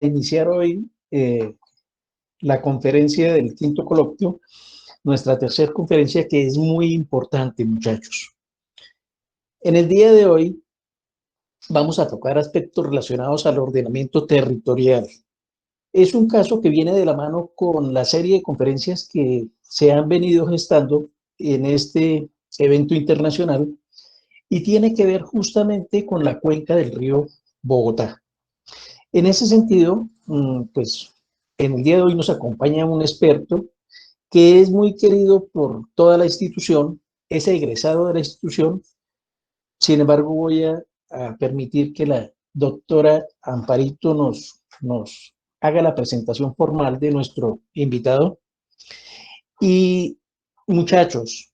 iniciar hoy la conferencia del quinto coloquio, nuestra tercera conferencia, que es muy importante, muchachos. En el día de hoy vamos a tocar aspectos relacionados al ordenamiento territorial. Es un caso que viene de la mano con la serie de conferencias que se han venido gestando en este evento internacional y tiene que ver justamente con la cuenca del río Bogotá. En ese sentido, pues en el día de hoy nos acompaña un experto que es muy querido por toda la institución, es egresado de la institución. Sin embargo, voy a permitir que la doctora Amparito nos haga la presentación formal de nuestro invitado. Y muchachos,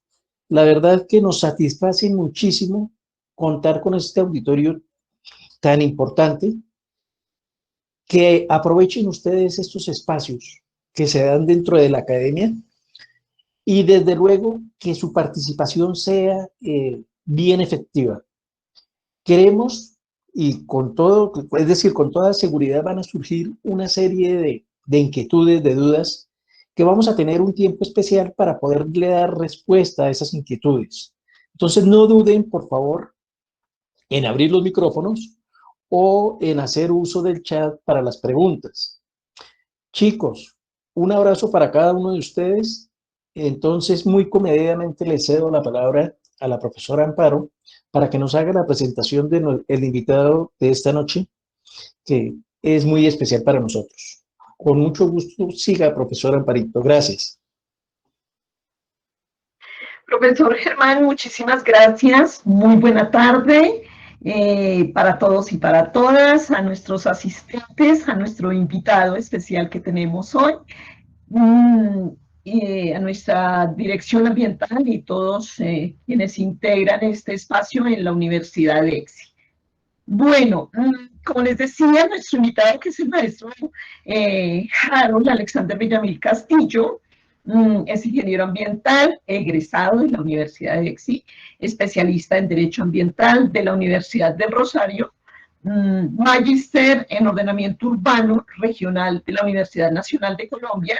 la verdad que nos satisface muchísimo contar con este auditorio tan importante, que aprovechen ustedes estos espacios que se dan dentro de la academia y desde luego que su participación sea bien efectiva. Queremos, y con todo, es decir, con toda seguridad van a surgir una serie de inquietudes, de dudas, que vamos a tener un tiempo especial para poderle dar respuesta a esas inquietudes. Entonces no duden, por favor, en abrir los micrófonos o en hacer uso del chat para las preguntas. Chicos, un abrazo para cada uno de ustedes. Entonces, muy comedidamente le cedo la palabra a la profesora Amparo para que nos haga la presentación del invitado de esta noche, que es muy especial para nosotros. Con mucho gusto, siga, profesora Amparito. Gracias. Profesor Germán, muchísimas gracias. Muy buena tarde para todos y para todas, a nuestros asistentes, a nuestro invitado especial que tenemos hoy, a nuestra dirección ambiental y todos quienes integran este espacio en la Universidad de EXI. Bueno, como les decía, nuestro invitado, que es el maestro Harold Alexander Villamil Castillo, es ingeniero ambiental, egresado de la Universidad de EXI, especialista en Derecho Ambiental de la Universidad del Rosario, magíster en Ordenamiento Urbano Regional de la Universidad Nacional de Colombia,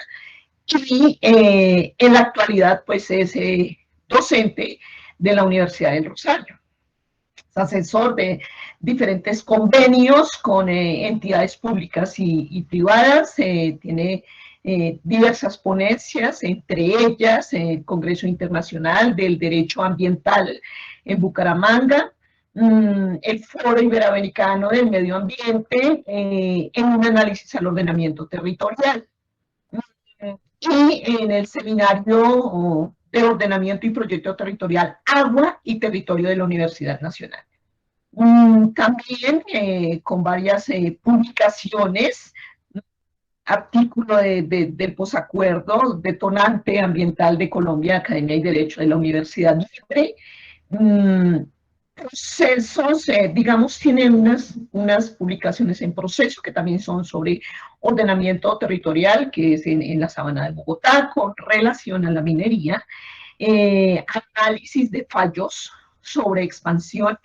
y en la actualidad pues es docente de la Universidad del Rosario. Es asesor de diferentes convenios con entidades públicas y privadas, tiene diversas ponencias, entre ellas el Congreso Internacional del Derecho Ambiental en Bucaramanga, el Foro Iberoamericano del Medio Ambiente, en un análisis al ordenamiento territorial. Y en el seminario de ordenamiento y proyecto territorial Agua y Territorio de la Universidad Nacional. También con varias publicaciones, artículo del posacuerdo, detonante ambiental de Colombia, Academia y Derecho de la Universidad Libre, procesos, digamos, tiene unas publicaciones en proceso que también son sobre ordenamiento territorial, que es en la Sabana de Bogotá, con relación a la minería, análisis de fallos sobre expansión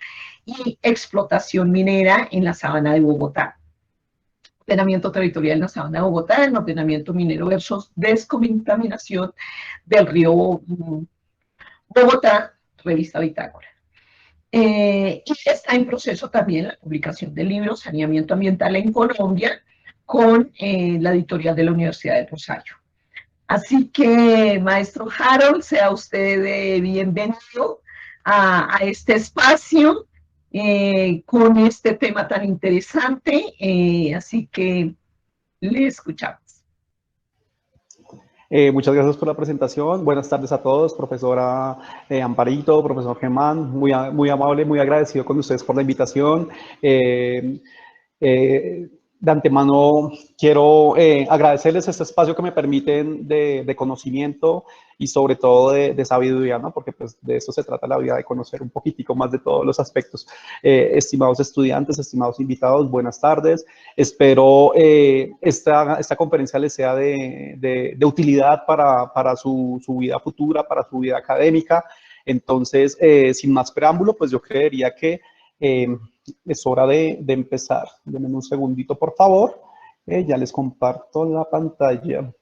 y explotación minera en la Sabana de Bogotá. Ordenamiento territorial en la Sabana de Bogotá, el ordenamiento minero versus descontaminación del río Bogotá, revista Bitácora. Y está en proceso también la publicación del libro Saneamiento Ambiental en Colombia con la editorial de la Universidad de Rosario. Así que, maestro Harold, sea usted bienvenido a este espacio con este tema tan interesante, así que le escuchamos. Muchas gracias por la presentación. Buenas tardes a todos, profesora Amparito, profesor Germán, muy amable, muy agradecido con ustedes por la invitación. De antemano quiero agradecerles este espacio que me permiten de conocimiento y sobre todo de sabiduría, ¿no? Porque pues de eso se trata la vida, de conocer un poquitico más de todos los aspectos. Estimados estudiantes, estimados invitados, buenas tardes. Espero esta conferencia les sea de utilidad para su vida futura, para su vida académica. Entonces, sin más preámbulo, pues yo creería que es hora de empezar. Denme un segundito, por favor. Ya les comparto la pantalla.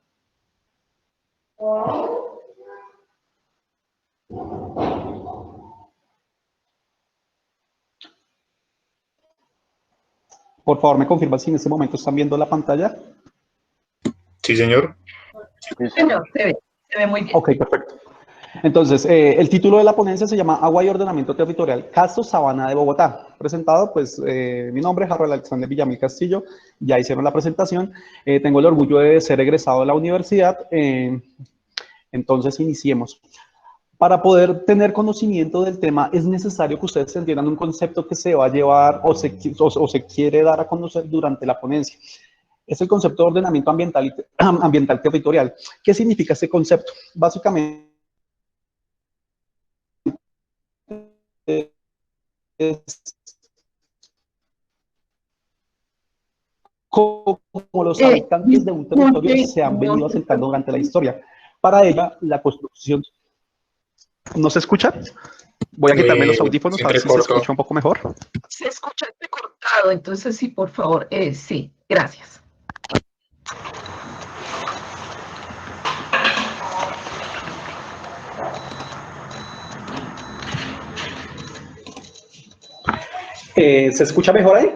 Por favor, me confirman si en este momento están viendo la pantalla. Sí, señor. Sí, señor, se ve muy bien. Ok, perfecto. Entonces, el título de la ponencia se llama Agua y Ordenamiento Territorial, caso Sabana de Bogotá. Presentado, pues, mi nombre es Harold Alexander Villamil Castillo, ya hicieron la presentación. Tengo el orgullo de ser egresado de la universidad, entonces iniciemos. Para poder tener conocimiento del tema, es necesario que ustedes entiendan un concepto que se va a llevar o se quiere dar a conocer durante la ponencia. Es el concepto de ordenamiento ambiental territorial. ¿Qué significa este concepto? Básicamente, es como los habitantes de un territorio se han venido asentando durante la historia. Para ella, la construcción... ¿No se escucha? Voy a quitarme los audífonos a ver si se escucha un poco mejor. Se escucha cortado, entonces sí, por favor, sí, gracias. ¿Se escucha mejor ahí?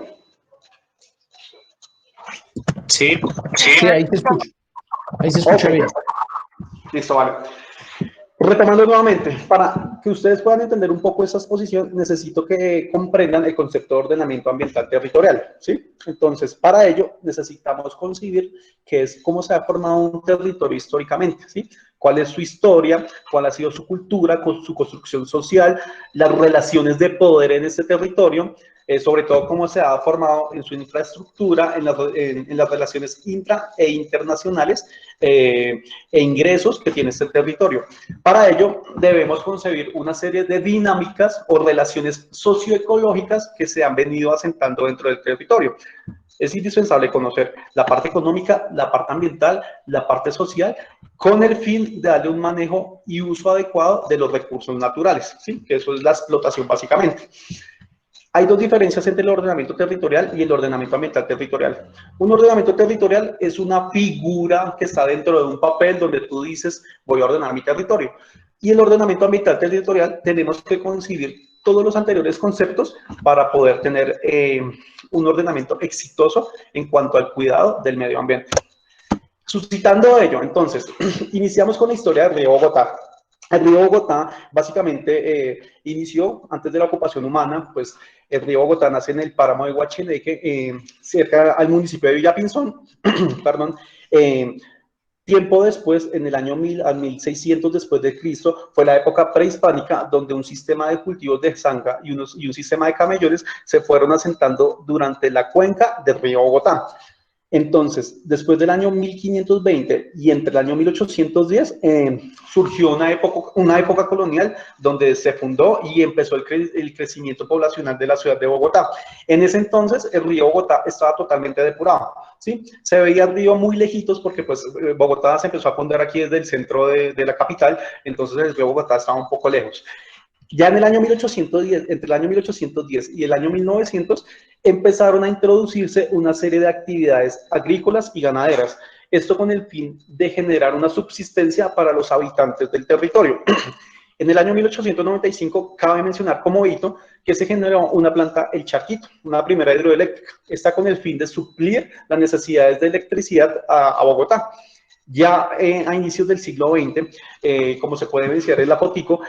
Sí. Sí, ahí se escucha. Ahí se escucha bien. Listo, vale. Retomando nuevamente, para que ustedes puedan entender un poco esa exposición, necesito que comprendan el concepto de ordenamiento ambiental territorial, ¿sí? Entonces, para ello, necesitamos concebir qué es cómo se ha formado un territorio históricamente, ¿sí? Cuál es su historia, cuál ha sido su cultura, su construcción social, las relaciones de poder en este territorio, sobre todo cómo se ha formado en su infraestructura, en las relaciones intra e internacionales e ingresos que tiene este territorio. Para ello, debemos concebir una serie de dinámicas o relaciones socioecológicas que se han venido asentando dentro del territorio. Es indispensable conocer la parte económica, la parte ambiental, la parte social, con el fin de darle un manejo y uso adecuado de los recursos naturales, ¿sí? Que eso es la explotación básicamente. Hay dos diferencias entre el ordenamiento territorial y el ordenamiento ambiental territorial. Un ordenamiento territorial es una figura que está dentro de un papel donde tú dices, voy a ordenar mi territorio. Y el ordenamiento ambiental territorial tenemos que concebir todos los anteriores conceptos para poder tener un ordenamiento exitoso en cuanto al cuidado del medio ambiente. Suscitando ello, entonces, iniciamos con la historia del río Bogotá. El río Bogotá básicamente inició antes de la ocupación humana, pues el río Bogotá nace en el páramo de Guachineque, cerca al municipio de Villapinzón, perdón. Tiempo después, en el año 1000 al 1600 después de Cristo, fue la época prehispánica donde un sistema de cultivos de zanga y un sistema de camellones se fueron asentando durante la cuenca del río Bogotá. Entonces, después del año 1520 y entre el año 1810, surgió una época colonial donde se fundó y empezó el crecimiento poblacional de la ciudad de Bogotá. En ese entonces, el río Bogotá estaba totalmente depurado, ¿sí? Se veía el río muy lejitos porque pues, Bogotá se empezó a fundar aquí desde el centro de la capital, entonces el río Bogotá estaba un poco lejos. Ya en el año 1810, entre el año 1810 y el año 1900, empezaron a introducirse una serie de actividades agrícolas y ganaderas. Esto con el fin de generar una subsistencia para los habitantes del territorio. En el año 1895, cabe mencionar como hito que se generó una planta, el Charquito, una primera hidroeléctrica. Esta con el fin de suplir las necesidades de electricidad a Bogotá. Ya a inicios del siglo XX, como se puede mencionar en la fotico,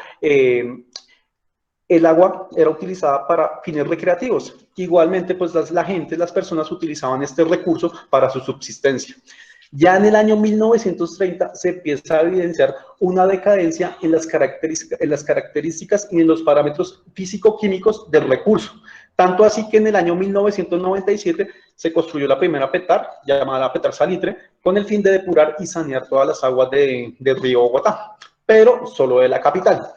el agua era utilizada para fines recreativos. Igualmente, pues las personas utilizaban este recurso para su subsistencia. Ya en el año 1930 se empieza a evidenciar una decadencia en las características y en los parámetros físico-químicos del recurso. Tanto así que en el año 1997 se construyó la primera PETAR, llamada PETAR Salitre, con el fin de depurar y sanear todas las aguas del río Bogotá, pero solo de la capital.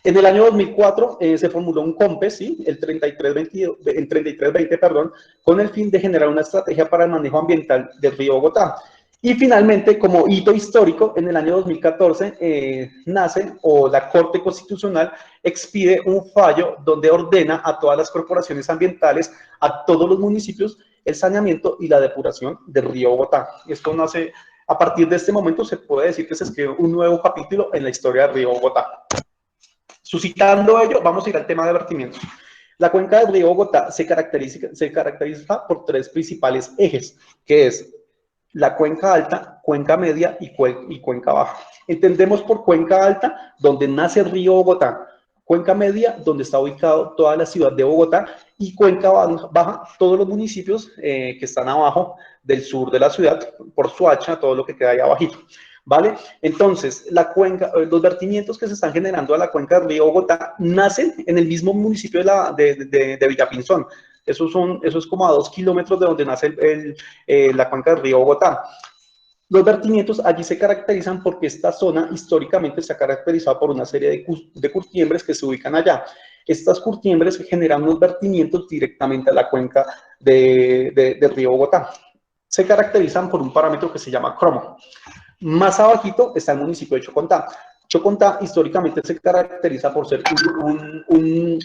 En el año 2004 se formuló un COMPES, ¿sí? el 3320, perdón, con el fin de generar una estrategia para el manejo ambiental del río Bogotá. Y finalmente, como hito histórico, en el año 2014 nace, o la Corte Constitucional expide un fallo donde ordena a todas las corporaciones ambientales, a todos los municipios, el saneamiento y la depuración del río Bogotá. Esto nace, a partir de este momento se puede decir que se escribe un nuevo capítulo en la historia del río Bogotá. Suscitando ello, vamos a ir al tema de vertimientos. La cuenca del río Bogotá se caracteriza por tres principales ejes, que es la cuenca alta, cuenca media y cuenca baja. Entendemos por cuenca alta donde nace el río Bogotá, cuenca media donde está ubicado toda la ciudad de Bogotá y cuenca baja todos los municipios que están abajo del sur de la ciudad, por Soacha, todo lo que queda ahí abajito. ¿Vale? Entonces, la cuenca, los vertimientos que se están generando a la cuenca del río Bogotá nacen en el mismo municipio de Villapinzón. Eso es como a 2 kilómetros de donde nace la cuenca del río Bogotá. Los vertimientos allí se caracterizan porque esta zona históricamente se ha caracterizado por una serie de curtiembres que se ubican allá. Estas curtiembres generan unos vertimientos directamente a la cuenca del río Bogotá. Se caracterizan por un parámetro que se llama cromo. Más abajito está el municipio de Chocontá. Chocontá históricamente se caracteriza por ser un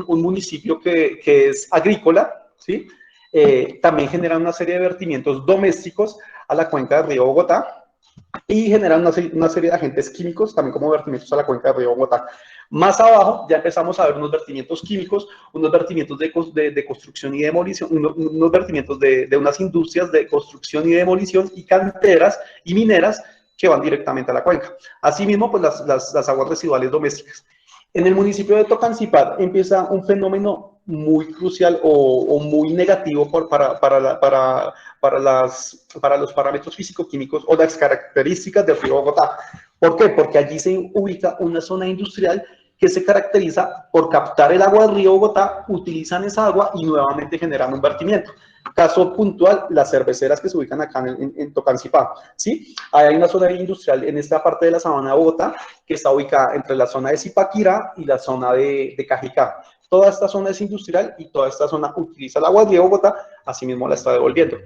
municipio que es agrícola, ¿sí? También genera una serie de vertimientos domésticos a la cuenca del río Bogotá y generan una serie de agentes químicos también como vertimientos a la cuenca del río Bogotá. Más abajo ya empezamos a ver unos vertimientos químicos, unos vertimientos de construcción y demolición, unos vertimientos de unas industrias de construcción y demolición y canteras y mineras que van directamente a la cuenca. Asimismo, pues las aguas residuales domésticas. En el municipio de Tocancipá empieza un fenómeno muy crucial o muy negativo para los parámetros físico-químicos o las características del río Bogotá. ¿Por qué? Porque allí se ubica una zona industrial que se caracteriza por captar el agua del río Bogotá, utilizan esa agua y nuevamente generan un vertimiento. Caso puntual, las cerveceras que se ubican acá en Tocancipá, ¿sí? Hay una zona industrial en esta parte de la sabana de Bogotá que está ubicada entre la zona de Zipaquirá y la zona de Cajicá. Toda esta zona es industrial y toda esta zona utiliza el agua del río Bogotá, asimismo la está devolviendo.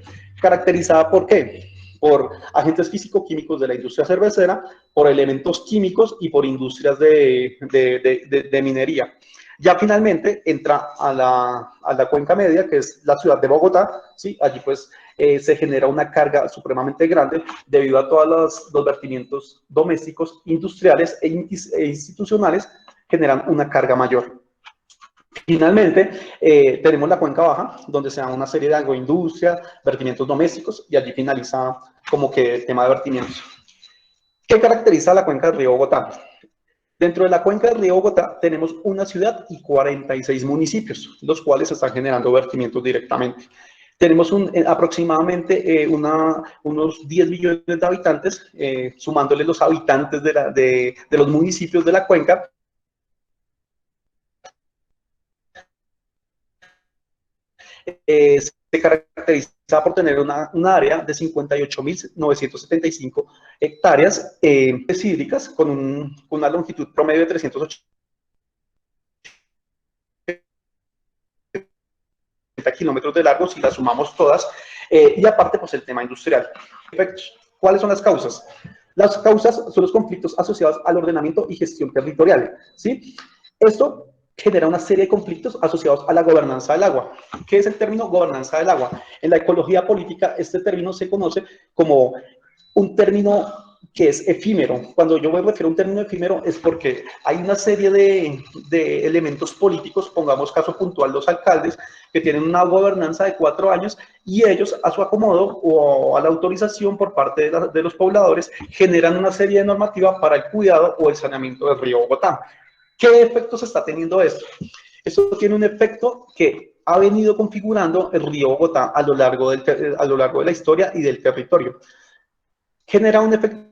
¿Caracterizada por qué? Por agentes físico-químicos de la industria cervecera, por elementos químicos y por industrias de minería. Ya finalmente entra a la cuenca media, que es la ciudad de Bogotá, ¿sí? Allí pues se genera una carga supremamente grande debido a todos los vertimientos domésticos, industriales e institucionales generan una carga mayor. Finalmente, tenemos la cuenca baja, donde se da una serie de agroindustria, vertimientos domésticos, y allí finaliza como que el tema de vertimientos. ¿Qué caracteriza la cuenca del río Bogotá? Dentro de la cuenca del río Bogotá tenemos una ciudad y 46 municipios, los cuales están generando vertimientos directamente. Tenemos aproximadamente unos 10 millones de habitantes, sumándole los habitantes de los municipios de la cuenca. Se caracteriza por tener una área de 58.975 hectáreas hídricas con una longitud promedio de 380 kilómetros de largo si las sumamos todas, y aparte pues el tema industrial. ¿Cuáles son las causas? Las causas son los conflictos asociados al ordenamiento y gestión territorial, ¿sí? Esto genera una serie de conflictos asociados a la gobernanza del agua. ¿Qué es el término gobernanza del agua? En la ecología política este término se conoce como un término que es efímero. Cuando yo me refiero a un término efímero es porque hay una serie de elementos políticos, pongamos caso puntual los alcaldes, que tienen una gobernanza de 4 años y ellos a su acomodo o a la autorización por parte de los pobladores generan una serie de normativa para el cuidado o el saneamiento del río Bogotá. ¿Qué efectos está teniendo esto? Esto tiene un efecto que ha venido configurando el río Bogotá a lo largo de la historia y del territorio. Genera un efecto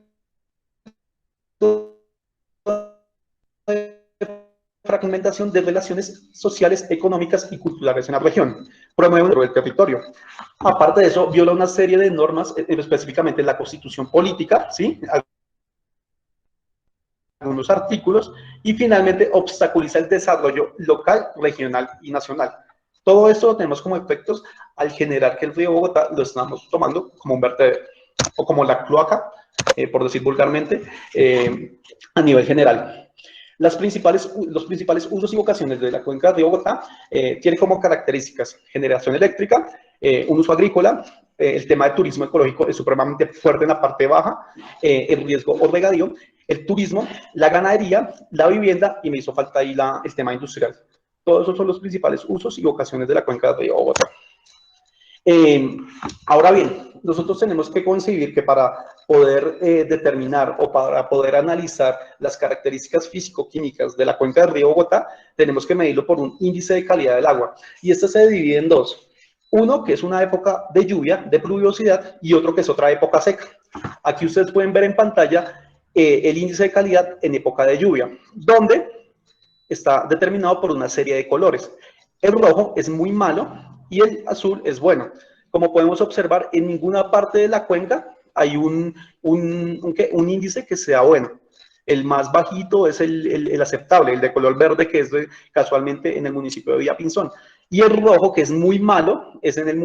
de fragmentación de relaciones sociales, económicas y culturales en la región. Promueve el territorio. Aparte de eso, viola una serie de normas, específicamente la Constitución política, ¿sí? Algunos artículos, y finalmente obstaculiza el desarrollo local, regional y nacional. Todo esto lo tenemos como efectos al generar que el río Bogotá lo estamos tomando como un vertedero, o como la cloaca, por decir vulgarmente, a nivel general. Los principales usos y vocaciones de la cuenca del río Bogotá tienen como características generación eléctrica, un uso agrícola, el tema de turismo ecológico es supremamente fuerte en la parte baja, el riesgo o regadío, el turismo, la ganadería, la vivienda y me hizo falta ahí el tema industrial. Todos esos son los principales usos y vocaciones de la cuenca del río Bogotá. Ahora bien, nosotros tenemos que concebir que para poder determinar o para poder analizar las características físico-químicas de la cuenca del río Bogotá, tenemos que medirlo por un índice de calidad del agua. Y este se divide en dos. Uno, que es una época de lluvia, de pluviosidad, y otro que es otra época seca. Aquí ustedes pueden ver en pantalla el índice de calidad en época de lluvia, donde está determinado por una serie de colores. El rojo es muy malo y el azul es bueno. Como podemos observar, en ninguna parte de la cuenca hay un índice que sea bueno. El más bajito es el aceptable, el de color verde, que es casualmente en el municipio de Villapinzón. Y el rojo, que es muy malo, es en el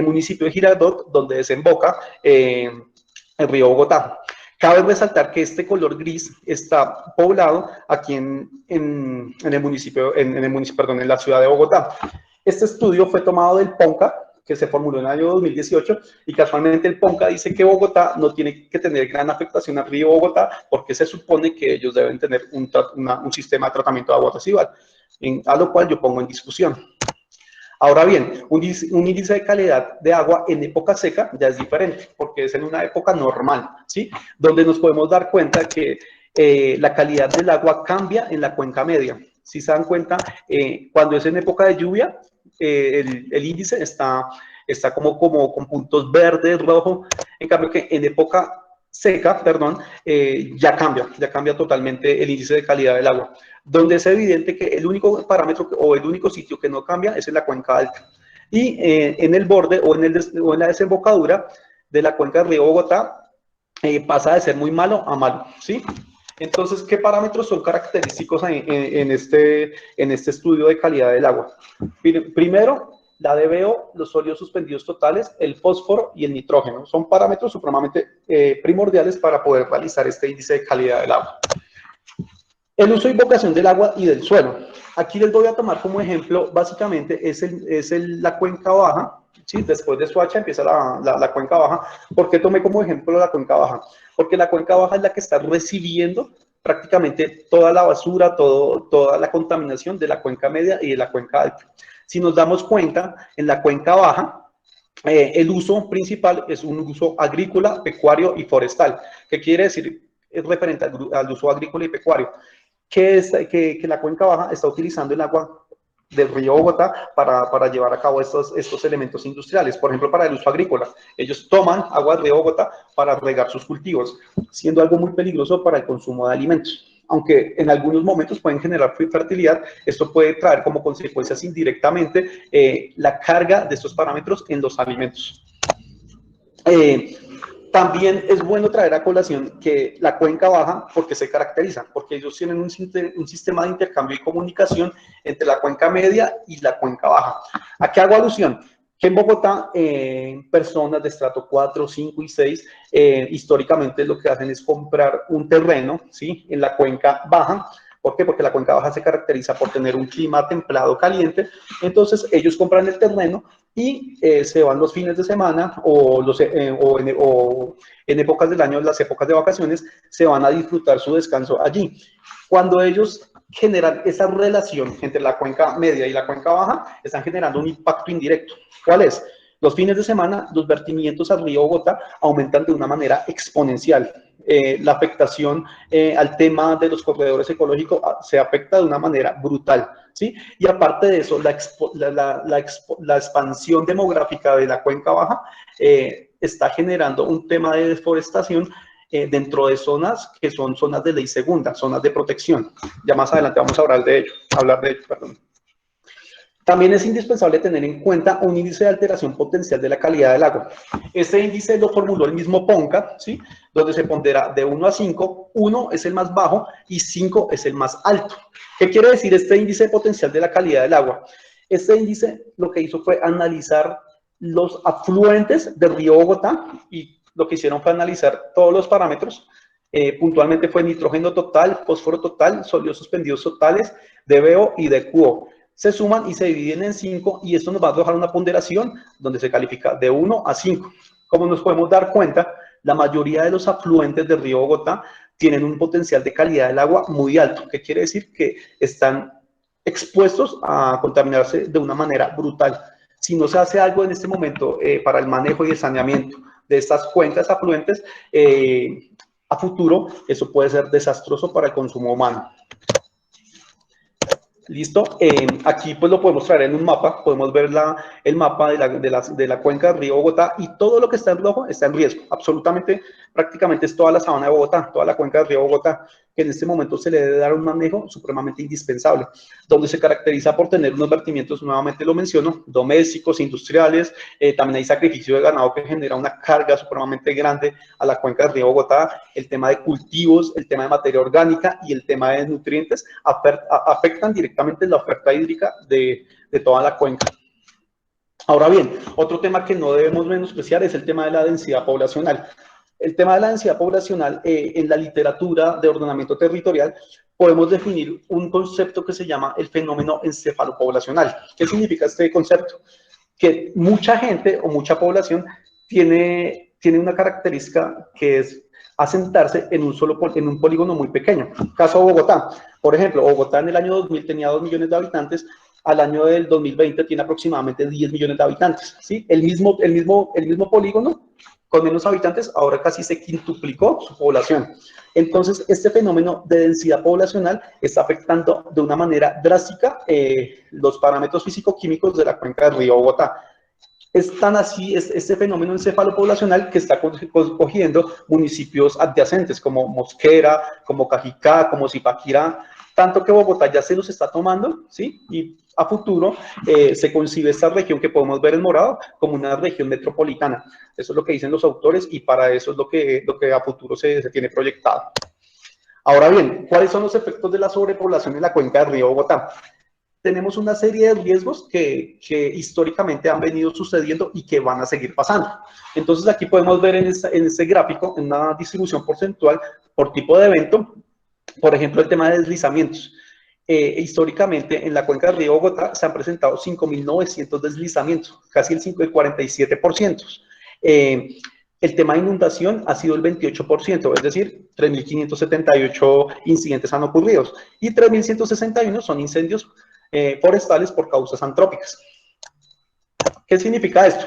municipio de Girardot, donde desemboca el río Bogotá. Cabe resaltar que este color gris está poblado aquí en la ciudad de Bogotá. Este estudio fue tomado del PONCA, que se formuló en el año 2018, y casualmente el PONCA dice que Bogotá no tiene que tener gran afectación al río Bogotá, porque se supone que ellos deben tener un sistema de tratamiento de agua residual, a lo cual yo pongo en discusión. Ahora bien, un índice de calidad de agua en época seca ya es diferente, porque es en una época normal, ¿sí? Donde nos podemos dar cuenta que la calidad del agua cambia en la cuenca media. Si se dan cuenta, cuando es en época de lluvia, el índice está como con puntos verdes, rojo. En cambio que en época seca, ya cambia totalmente el índice de calidad del agua, donde es evidente que el único parámetro o el único sitio que no cambia es en la cuenca alta. Y en el borde o en la desembocadura de la cuenca del río Bogotá pasa de ser muy malo a malo, ¿sí? Entonces, ¿qué parámetros son característicos en este estudio de calidad del agua? Primero, la DBO, los sólidos suspendidos totales, el fósforo y el nitrógeno. Son parámetros supremamente primordiales para poder realizar este índice de calidad del agua. El uso y vocación del agua y del suelo. Aquí les voy a tomar como ejemplo, básicamente, la cuenca baja, ¿sí? Después de Soacha empieza la cuenca baja. ¿Por qué tomé como ejemplo la cuenca baja? Porque la cuenca baja es la que está recibiendo prácticamente toda la basura, toda la contaminación de la cuenca media y de la cuenca alta. Si nos damos cuenta, en la cuenca baja, el uso principal es un uso agrícola, pecuario y forestal. ¿Qué quiere decir? Es referente al uso agrícola y pecuario. Que la cuenca baja está utilizando el agua del río Bogotá para llevar a cabo estos elementos industriales. Por ejemplo, para el uso agrícola. Ellos toman agua del río Bogotá para regar sus cultivos, siendo algo muy peligroso para el consumo de alimentos. Aunque en algunos momentos pueden generar fertilidad, esto puede traer como consecuencias indirectamente la carga de estos parámetros en los alimentos. También es bueno traer a colación que la cuenca baja, porque se caracteriza, porque ellos tienen un sistema de intercambio y comunicación entre la cuenca media y la cuenca baja. ¿A qué hago alusión? Que en Bogotá, personas de estrato 4, 5 y 6, históricamente lo que hacen es comprar un terreno, ¿sí? En la cuenca baja. ¿Por qué? Porque la cuenca baja se caracteriza por tener un clima templado caliente. Entonces, ellos compran el terreno y se van los fines de semana o en épocas del año, las épocas de vacaciones, se van a disfrutar su descanso allí. Cuando ellos generan esa relación entre la cuenca media y la cuenca baja, están generando un impacto indirecto. ¿Cuál es? Los fines de semana, los vertimientos al río Bogotá aumentan de una manera exponencial. La afectación al tema de los corredores ecológicos se afecta de una manera brutal, ¿sí? Y aparte de eso, la expansión demográfica de la cuenca baja está generando un tema de deforestación dentro de zonas que son zonas de ley segunda, zonas de protección. Ya más adelante vamos a hablar de ello, perdón. También es indispensable tener en cuenta un índice de alteración potencial de la calidad del agua. Este índice lo formuló el mismo PONCA, ¿sí? Donde se pondera de 1 a 5, 1 es el más bajo y 5 es el más alto. ¿Qué quiere decir este índice potencial de la calidad del agua? Este índice lo que hizo fue analizar los afluentes del río Bogotá y lo que hicieron fue analizar todos los parámetros Puntualmente fue nitrógeno total, fósforo total, sólidos suspendidos totales, DBO y DQO. Se suman y se dividen en 5 y esto nos va a arrojar una ponderación donde se califica de 1 a 5. Como nos podemos dar cuenta, la mayoría de los afluentes del río Bogotá tienen un potencial de calidad del agua muy alto, que quiere decir que están expuestos a contaminarse de una manera brutal. Si no se hace algo en este momento para el manejo y el saneamiento de estas cuencas afluentes, a futuro eso puede ser desastroso para el consumo humano. ¿Listo? Aquí pues lo podemos traer en un mapa, podemos ver el mapa de la cuenca del río Bogotá y todo lo que está en rojo está en riesgo. Absolutamente, prácticamente es toda la sabana de Bogotá, toda la cuenca del río Bogotá, que en este momento se le debe dar un manejo supremamente indispensable, donde se caracteriza por tener unos vertimientos, nuevamente lo menciono, domésticos, industriales, también hay sacrificio de ganado que genera una carga supremamente grande a la cuenca del río Bogotá, el tema de cultivos, el tema de materia orgánica y el tema de nutrientes afectan directamente la oferta hídrica de toda la cuenca. Ahora bien, otro tema que no debemos menospreciar es el tema de la densidad poblacional. El tema de la densidad poblacional, en la literatura de ordenamiento territorial, podemos definir un concepto que se llama el fenómeno encefalopoblacional. ¿Qué significa este concepto? Que mucha gente o mucha población tiene una característica que es asentarse en un polígono muy pequeño. Caso Bogotá. Por ejemplo, Bogotá en el año 2000 tenía 2 millones de habitantes, al año del 2020 tiene aproximadamente 10 millones de habitantes. ¿Sí? El mismo polígono, con menos habitantes, ahora casi se quintuplicó su población. Entonces, este fenómeno de densidad poblacional está afectando de una manera drástica los parámetros físico-químicos de la cuenca del río Bogotá. Es tan así este fenómeno encefalopoblacional que está cogiendo municipios adyacentes como Mosquera, como Cajicá, como Zipaquirá, tanto que Bogotá ya se los está tomando, ¿sí? Y a futuro se concibe esta región que podemos ver en morado como una región metropolitana. Eso es lo que dicen los autores y para eso es lo que a futuro se tiene proyectado. Ahora bien, ¿cuáles son los efectos de la sobrepoblación en la cuenca del río Bogotá? Tenemos una serie de riesgos que históricamente han venido sucediendo y que van a seguir pasando. Entonces aquí podemos ver en este gráfico, en una distribución porcentual por tipo de evento, por ejemplo, el tema de deslizamientos. Históricamente en la cuenca del río Bogotá se han presentado 5.900 deslizamientos, casi el 47%. El tema de inundación ha sido el 28%, es decir, 3.578 incidentes han ocurrido y 3.161 son incendios forestales por causas antrópicas. ¿Qué significa esto?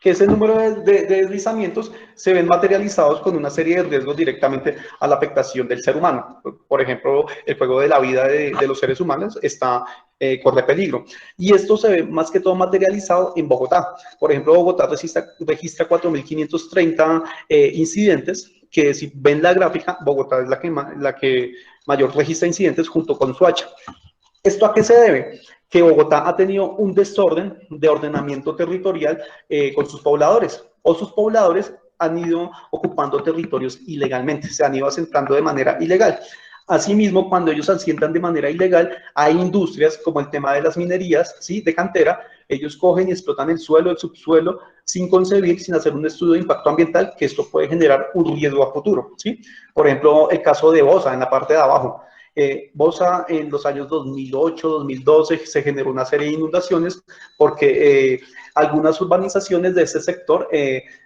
Que ese número de deslizamientos se ven materializados con una serie de riesgos directamente a la afectación del ser humano. Por ejemplo, el juego de la vida de los seres humanos corre peligro. Y esto se ve más que todo materializado en Bogotá. Por ejemplo, Bogotá registra 4.530 incidentes, que si ven la gráfica, Bogotá es la que mayor registra incidentes junto con Soacha. ¿Esto a qué se debe? Que Bogotá ha tenido un desorden de ordenamiento territorial con sus pobladores, o sus pobladores han ido ocupando territorios ilegalmente, se han ido asentando de manera ilegal. Asimismo, cuando ellos asientan de manera ilegal, hay industrias como el tema de las minerías, ¿sí? De cantera, ellos cogen y explotan el suelo, el subsuelo, sin concebir, sin hacer un estudio de impacto ambiental, que esto puede generar un riesgo a futuro, ¿sí? Por ejemplo, el caso de Bosa, en la parte de abajo. Bosa en los años 2008, 2012 se generó una serie de inundaciones porque algunas urbanizaciones de ese sector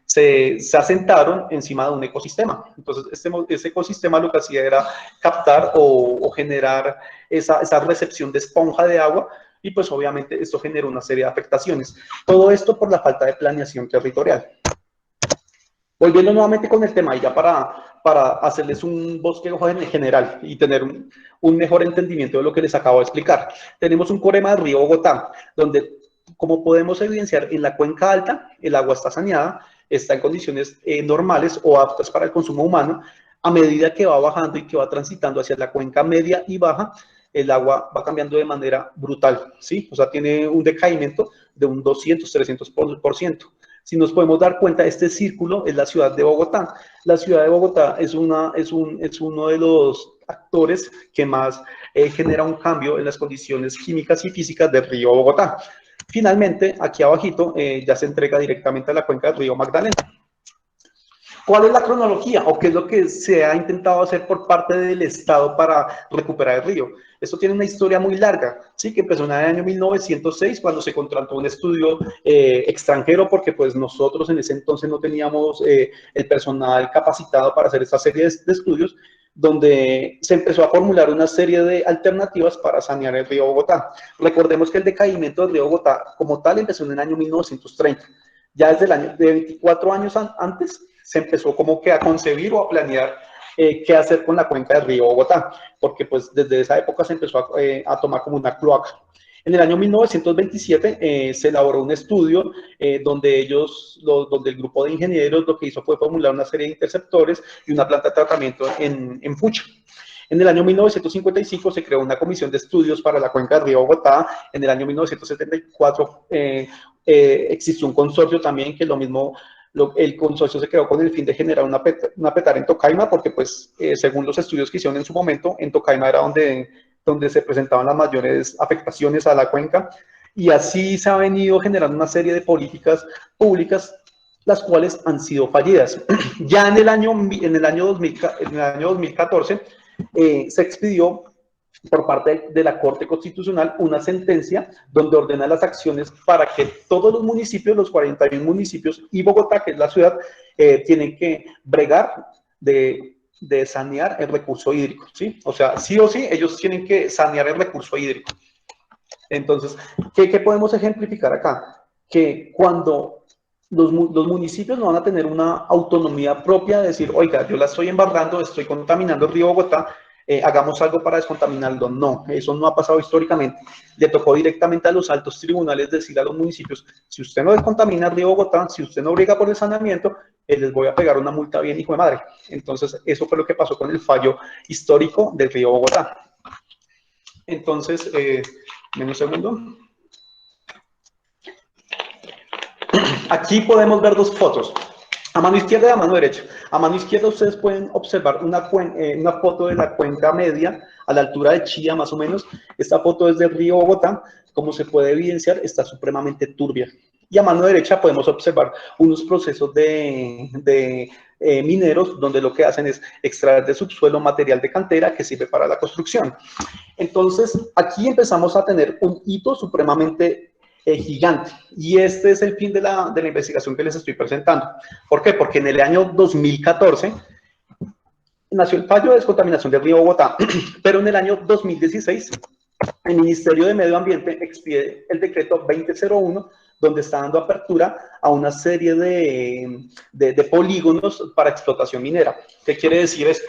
se asentaron encima de un ecosistema. Entonces, ese ecosistema lo que hacía era captar o generar esa recepción de esponja de agua y pues obviamente esto generó una serie de afectaciones. Todo esto por la falta de planeación territorial. Volviendo nuevamente con el tema, y ya para hacerles un bosquejo en general y tener un mejor entendimiento de lo que les acabo de explicar. Tenemos un corema del río Bogotá, donde, como podemos evidenciar, en la cuenca alta el agua está saneada, está en condiciones normales o aptas para el consumo humano. A medida que va bajando y que va transitando hacia la cuenca media y baja, el agua va cambiando de manera brutal, ¿sí? O sea, tiene un decaimiento de un 200-300%. Si nos podemos dar cuenta, este círculo es la ciudad de Bogotá. La ciudad de Bogotá es uno de los actores que más genera un cambio en las condiciones químicas y físicas del río Bogotá. Finalmente, aquí abajito ya se entrega directamente a la cuenca del río Magdalena. ¿Cuál es la cronología o qué es lo que se ha intentado hacer por parte del Estado para recuperar el río? Esto tiene una historia muy larga, ¿sí? Que empezó en el año 1906 cuando se contrató un estudio extranjero porque pues nosotros en ese entonces no teníamos el personal capacitado para hacer esta serie de estudios, donde se empezó a formular una serie de alternativas para sanear el río Bogotá. Recordemos que el decaimiento del río Bogotá como tal empezó en el año 1930. Ya desde el año de 24 años antes se empezó como que a concebir o a planear qué hacer con la cuenca del río Bogotá, porque pues desde esa época se empezó a tomar como una cloaca. En el año 1927 se elaboró un estudio donde donde el grupo de ingenieros lo que hizo fue formular una serie de interceptores y una planta de tratamiento en Fucha. En el año 1955 se creó una comisión de estudios para la cuenca del río Bogotá. En el año 1974 existió un consorcio también que lo mismo, el consorcio se creó con el fin de generar una petara en Tocaima, porque pues según los estudios que hicieron en su momento, en Tocaima era donde se presentaban las mayores afectaciones a la cuenca, y así se ha venido generando una serie de políticas públicas, las cuales han sido fallidas. Ya en el año 2014 se expidió por parte de la Corte Constitucional una sentencia donde ordena las acciones para que todos los municipios, los 41 municipios y Bogotá, que es la ciudad, tienen que bregar de sanear el recurso hídrico, ¿sí? O sea, sí o sí, ellos tienen que sanear el recurso hídrico. Entonces, ¿qué podemos ejemplificar acá? Que cuando los municipios no van a tener una autonomía propia de decir, oiga, yo la estoy embarrando, estoy contaminando el río Bogotá, hagamos algo para descontaminarlo. No, eso no ha pasado históricamente. Le tocó directamente a los altos tribunales decir a los municipios, si usted no descontamina el río Bogotá, si usted no briega por el saneamiento, les voy a pegar una multa bien hijo de madre. Entonces, eso fue lo que pasó con el fallo histórico del río Bogotá. Entonces, un segundo. Aquí podemos ver dos fotos, a mano izquierda y a mano derecha. A mano izquierda ustedes pueden observar una foto de la cuenca media, a la altura de Chía más o menos. Esta foto es del río Bogotá. Como se puede evidenciar, está supremamente turbia. Y a mano derecha podemos observar unos procesos de mineros, donde lo que hacen es extraer de subsuelo material de cantera que sirve para la construcción. Entonces, aquí empezamos a tener un hito supremamente gigante. Y este es el fin de la investigación que les estoy presentando. ¿Por qué? Porque en el año 2014 nació el fallo de descontaminación del río Bogotá, pero en el año 2016 el Ministerio de Medio Ambiente expide el decreto 2001, donde está dando apertura a una serie de polígonos para explotación minera. ¿Qué quiere decir esto?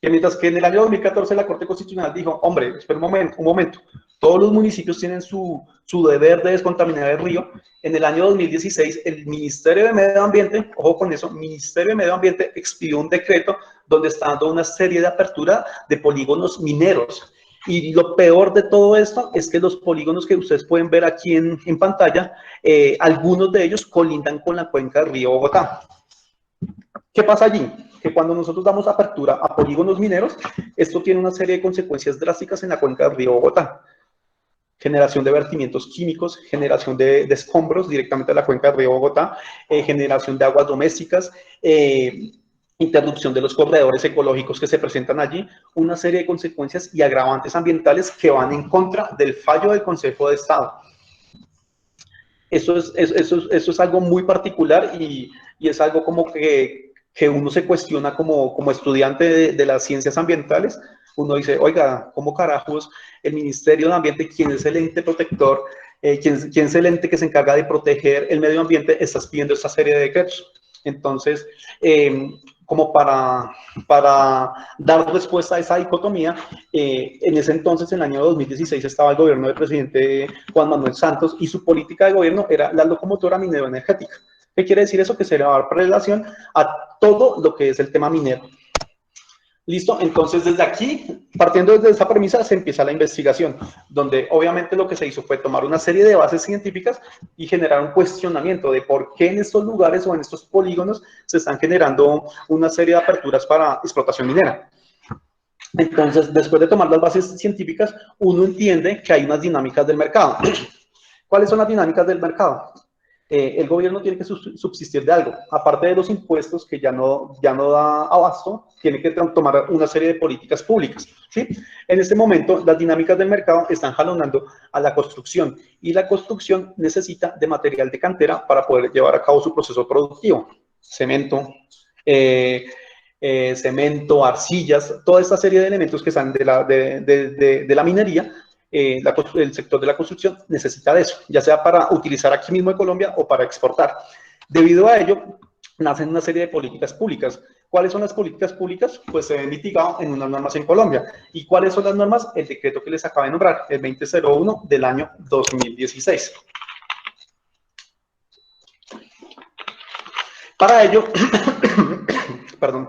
Que mientras que en el año 2014 la Corte Constitucional dijo, hombre, espera un momento, todos los municipios tienen su deber de descontaminar el río, en el año 2016 el Ministerio de Medio Ambiente, ojo con eso, Ministerio de Medio Ambiente expidió un decreto donde está dando una serie de apertura de polígonos mineros. Y lo peor de todo esto es que los polígonos que ustedes pueden ver aquí en pantalla, algunos de ellos colindan con la cuenca del río Bogotá. ¿Qué pasa allí? Que cuando nosotros damos apertura a polígonos mineros, esto tiene una serie de consecuencias drásticas en la cuenca del río Bogotá. Generación de vertimientos químicos, generación de escombros directamente a la cuenca del río Bogotá, generación de aguas domésticas, interrupción de los corredores ecológicos que se presentan allí, una serie de consecuencias y agravantes ambientales que van en contra del fallo del Consejo de Estado. Eso es algo muy particular y es algo como que uno se cuestiona como estudiante de las ciencias ambientales. Uno dice, oiga, ¿cómo carajos el Ministerio de Ambiente, quien es el ente protector, quien es el ente que se encarga de proteger el medio ambiente, está pidiendo esta serie de decretos? Entonces, como para dar respuesta a esa dicotomía, en ese entonces, en el año 2016, estaba el gobierno del presidente Juan Manuel Santos y su política de gobierno era la locomotora minero-energética. ¿Qué quiere decir eso? Que se le va a dar prelación a todo lo que es el tema minero. ¿Listo? Entonces, desde aquí, partiendo desde esa premisa, se empieza la investigación, donde obviamente lo que se hizo fue tomar una serie de bases científicas y generar un cuestionamiento de por qué en estos lugares o en estos polígonos se están generando una serie de aperturas para explotación minera. Entonces, después de tomar las bases científicas, uno entiende que hay unas dinámicas del mercado. ¿Cuáles son las dinámicas del mercado? el gobierno tiene que subsistir de algo. Aparte de los impuestos que ya no da abasto, tiene que tomar una serie de políticas públicas, ¿sí? En este momento, las dinámicas del mercado están jalonando a la construcción, y la construcción necesita de material de cantera para poder llevar a cabo su proceso productivo. Cemento, arcillas, toda esta serie de elementos que están de la minería. El sector de la construcción necesita de eso, ya sea para utilizar aquí mismo en Colombia o para exportar. Debido a ello, nacen una serie de políticas públicas. ¿Cuáles son las políticas públicas? Pues se ven mitigadas en unas normas en Colombia. ¿Y cuáles son las normas? El decreto que les acabo de nombrar, el 2001 del año 2016. Para ello, perdón,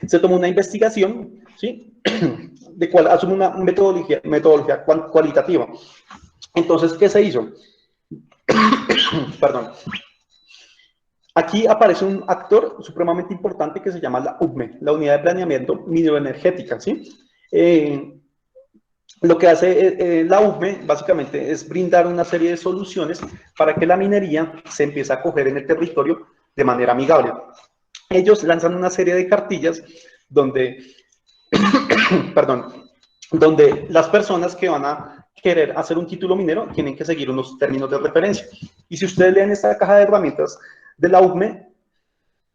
se tomó una investigación, ¿sí? De cual asume una metodología cualitativa. Entonces, ¿qué se hizo? Perdón. Aquí aparece un actor supremamente importante que se llama la UPME, la Unidad de Planeamiento Mineroenergética, ¿sí? Lo que hace la UPME básicamente es brindar una serie de soluciones para que la minería se empiece a acoger en el territorio de manera amigable. Ellos lanzan una serie de cartillas donde, perdón, donde las personas que van a querer hacer un título minero tienen que seguir unos términos de referencia. Y si ustedes leen esta caja de herramientas de la UPME,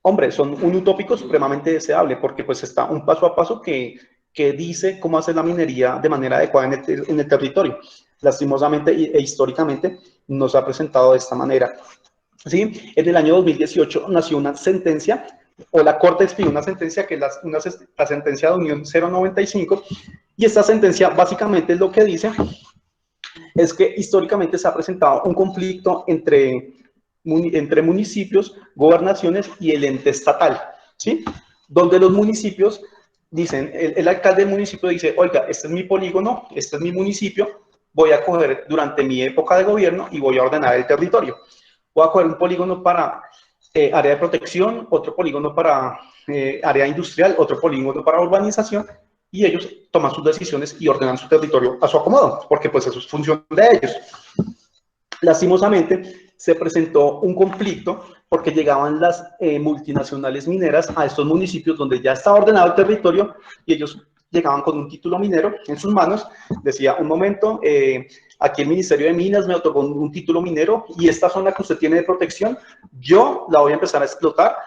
hombre, son un utópico supremamente deseable, porque pues está un paso a paso que dice cómo hacer la minería de manera adecuada en el territorio. Lastimosamente e históricamente nos ha presentado de esta manera. ¿Sí? En el año 2018 nació una sentencia, o la Corte expidió una sentencia, que es la sentencia de Unión 095, y esta sentencia básicamente lo que dice es que históricamente se ha presentado un conflicto entre municipios, gobernaciones y el ente estatal, ¿sí? Donde los municipios dicen, el alcalde del municipio dice, oiga, este es mi polígono, este es mi municipio, voy a coger durante mi época de gobierno y voy a ordenar el territorio. Voy a coger un polígono para área de protección, otro polígono para área industrial, otro polígono para urbanización, y ellos toman sus decisiones y ordenan su territorio a su acomodo, porque pues eso es función de ellos. Lastimosamente, se presentó un conflicto porque llegaban las multinacionales mineras a estos municipios donde ya estaba ordenado el territorio, y ellos llegaban con un título minero en sus manos, decía, un momento, aquí el Ministerio de Minas me otorgó un título minero, y esta zona que usted tiene de protección, yo la voy a empezar a explotar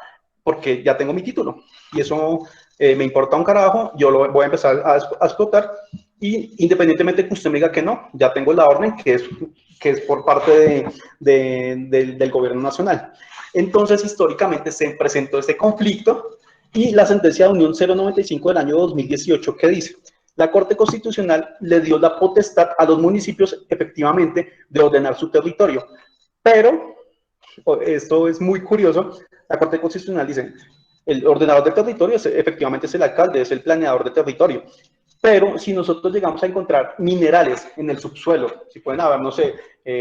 porque ya tengo mi título, y eso me importa un carajo, yo lo voy a empezar a explotar, y independientemente que usted me diga que no, ya tengo la orden que es por parte del gobierno nacional. Entonces, históricamente se presentó este conflicto, y la sentencia de Unión 095 del año 2018, que dice, la Corte Constitucional le dio la potestad a los municipios, efectivamente, de ordenar su territorio. Pero, esto es muy curioso, la Corte Constitucional dice, el ordenador del territorio efectivamente es el alcalde, es el planeador de territorio. Pero si nosotros llegamos a encontrar minerales en el subsuelo, si pueden haber, no sé,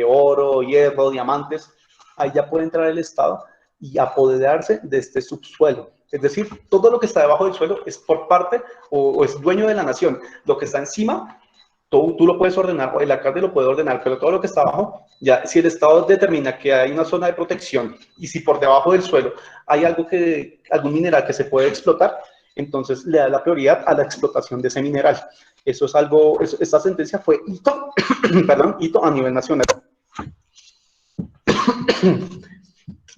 oro, hierro, diamantes, ahí ya puede entrar el Estado y apoderarse de este subsuelo. Es decir, todo lo que está debajo del suelo es por parte o es dueño de la nación. Lo que está encima, tú lo puedes ordenar, o el alcalde lo puede ordenar, pero todo lo que está abajo, ya si el Estado determina que hay una zona de protección y si por debajo del suelo hay algún mineral que se puede explotar, entonces le da la prioridad a la explotación de ese mineral. Eso es algo, esta sentencia fue hito, perdón, hito a nivel nacional.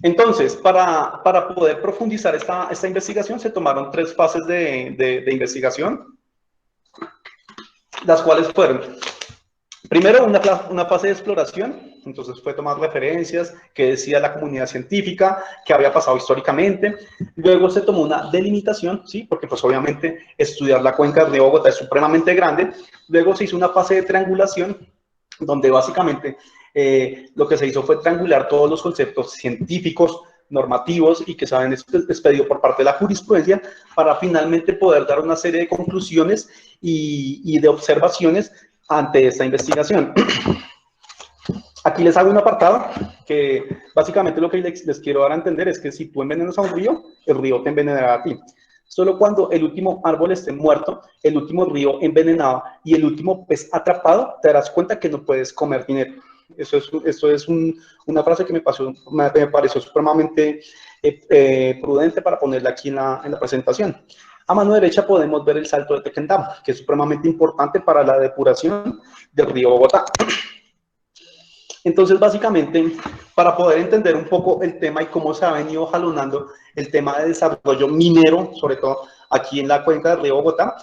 Entonces, para poder profundizar esta investigación, se tomaron 3 fases de investigación, las cuales fueron, primero, una fase de exploración. Entonces fue tomar referencias, que decía la comunidad científica, que había pasado históricamente. Luego se tomó una delimitación, ¿sí? Porque pues obviamente estudiar la cuenca del río Bogotá es supremamente grande. Luego se hizo una fase de triangulación, donde básicamente lo que se hizo fue triangular todos los conceptos científicos, normativos y que se habían expedido por parte de la jurisprudencia, para finalmente poder dar una serie de conclusiones y de observaciones ante esta investigación. Aquí les hago un apartado que básicamente lo que les quiero dar a entender es que si tú envenenas a un río, el río te envenenará a ti. Solo cuando el último árbol esté muerto, el último río envenenado y el último pez atrapado, te darás cuenta que no puedes comer dinero. Esto es una frase que me pareció supremamente prudente para ponerla aquí en la presentación. A mano derecha podemos ver el salto de Tequendama, que es supremamente importante para la depuración del río Bogotá. Entonces, básicamente, para poder entender un poco el tema y cómo se ha venido jalonando el tema de desarrollo minero, sobre todo aquí en la cuenca del río Bogotá,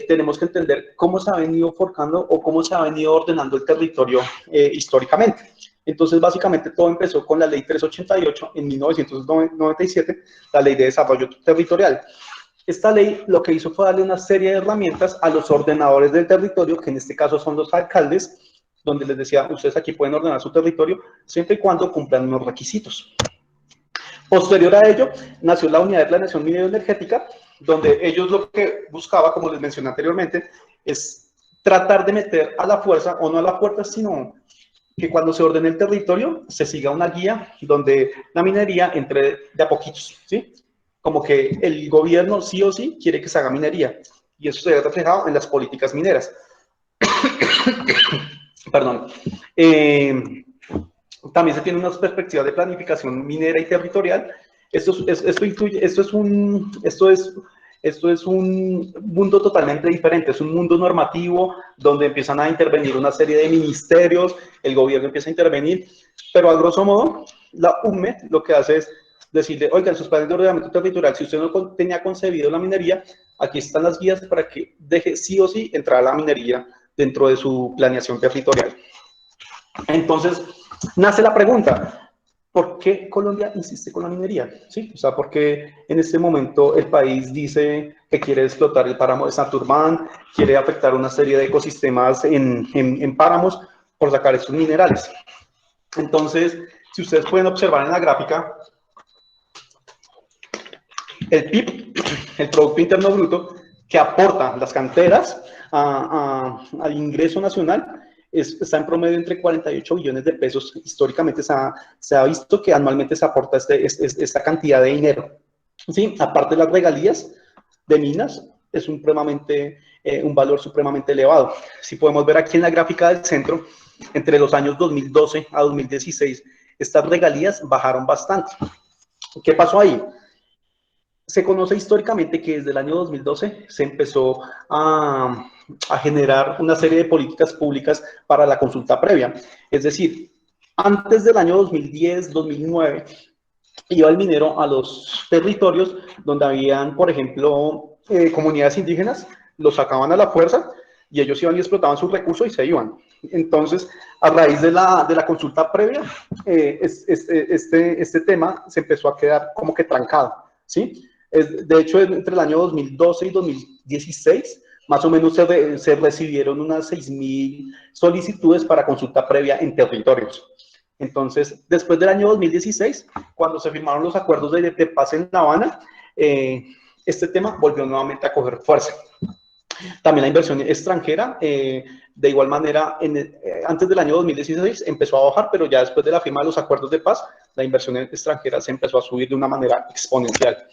tenemos que entender cómo se ha venido forjando o cómo se ha venido ordenando el territorio históricamente. Entonces, básicamente, todo empezó con la Ley 388 en 1997, la Ley de Desarrollo Territorial. Esta ley lo que hizo fue darle una serie de herramientas a los ordenadores del territorio, que en este caso son los alcaldes, donde les decía, ustedes aquí pueden ordenar su territorio siempre y cuando cumplan unos requisitos. Posterior a ello, nació la Unidad de Planeación Minera Energética, donde ellos lo que buscaba, como les mencioné anteriormente, es tratar de meter a la fuerza, o no a la fuerza, sino que cuando se ordene el territorio, se siga una guía donde la minería entre de a poquitos, ¿sí? Como que el gobierno sí o sí quiere que se haga minería, y eso se ve reflejado en las políticas mineras. Perdón. También se tiene unas perspectivas de planificación minera y territorial. Esto es un mundo totalmente diferente, es un mundo normativo donde empiezan a intervenir una serie de ministerios, el gobierno empieza a intervenir, pero a grosso modo, la UME lo que hace es decirle, oiga, en sus planes de ordenamiento territorial, si usted no tenía concebido la minería, aquí están las guías para que deje sí o sí entrar a la minería dentro de su planeación territorial. Entonces, nace la pregunta, ¿por qué Colombia insiste con la minería? ¿Sí? O sea, ¿por qué en este momento el país dice que quiere explotar el páramo de Santurbán, quiere afectar una serie de ecosistemas en páramos por sacar estos minerales? Entonces, si ustedes pueden observar en la gráfica, el PIB, el Producto Interno Bruto, que aporta las canteras al ingreso nacional, está en promedio entre 48 billones de pesos. Históricamente se ha visto que anualmente se aporta esta cantidad de dinero. ¿Sí? Aparte de las regalías de minas, es un valor supremamente elevado. Si podemos ver aquí en la gráfica del centro, entre los años 2012 a 2016, estas regalías bajaron bastante. ¿Qué pasó ahí? Se conoce históricamente que desde el año 2012 se empezó a generar una serie de políticas públicas para la consulta previa. Es decir, antes del año 2010, 2009, iba el minero a los territorios donde habían, por ejemplo, comunidades indígenas, los sacaban a la fuerza y ellos iban y explotaban sus recursos y se iban. Entonces, a raíz de la consulta previa, este tema se empezó a quedar como que trancado, ¿sí? De hecho, entre el año 2012 y 2016, más o menos se recibieron unas 6.000 solicitudes para consulta previa en territorios. Entonces, después del año 2016, cuando se firmaron los acuerdos de paz en La Habana, este tema volvió nuevamente a coger fuerza. También la inversión extranjera, de igual manera, antes del año 2016 empezó a bajar, pero ya después de la firma de los acuerdos de paz, la inversión extranjera se empezó a subir de una manera exponencial.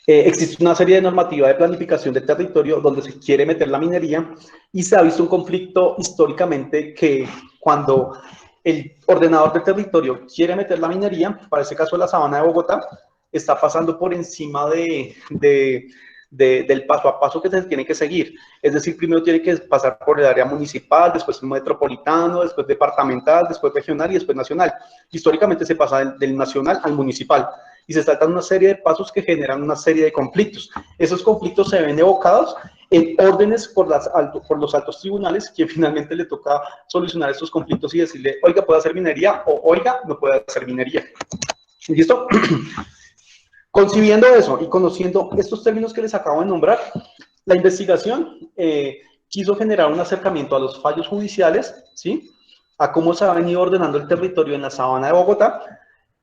Existe una serie de normativa de planificación del territorio donde se quiere meter la minería y se ha visto un conflicto históricamente que cuando el ordenador del territorio quiere meter la minería, para este caso la Sabana de Bogotá, está pasando por encima del paso a paso que se tiene que seguir. Es decir, primero tiene que pasar por el área municipal, después metropolitano, después departamental, después regional y después nacional. Históricamente se pasa del nacional al municipal y se saltan una serie de pasos que generan una serie de conflictos. Esos conflictos se ven evocados en órdenes por los altos tribunales, quien finalmente le toca solucionar estos conflictos y decirle, oiga, puede hacer minería, o oiga, no puede hacer minería. ¿Listo? Concibiendo eso y conociendo estos términos que les acabo de nombrar, la investigación quiso generar un acercamiento a los fallos judiciales, ¿sí? A cómo se ha venido ordenando el territorio en la Sabana de Bogotá,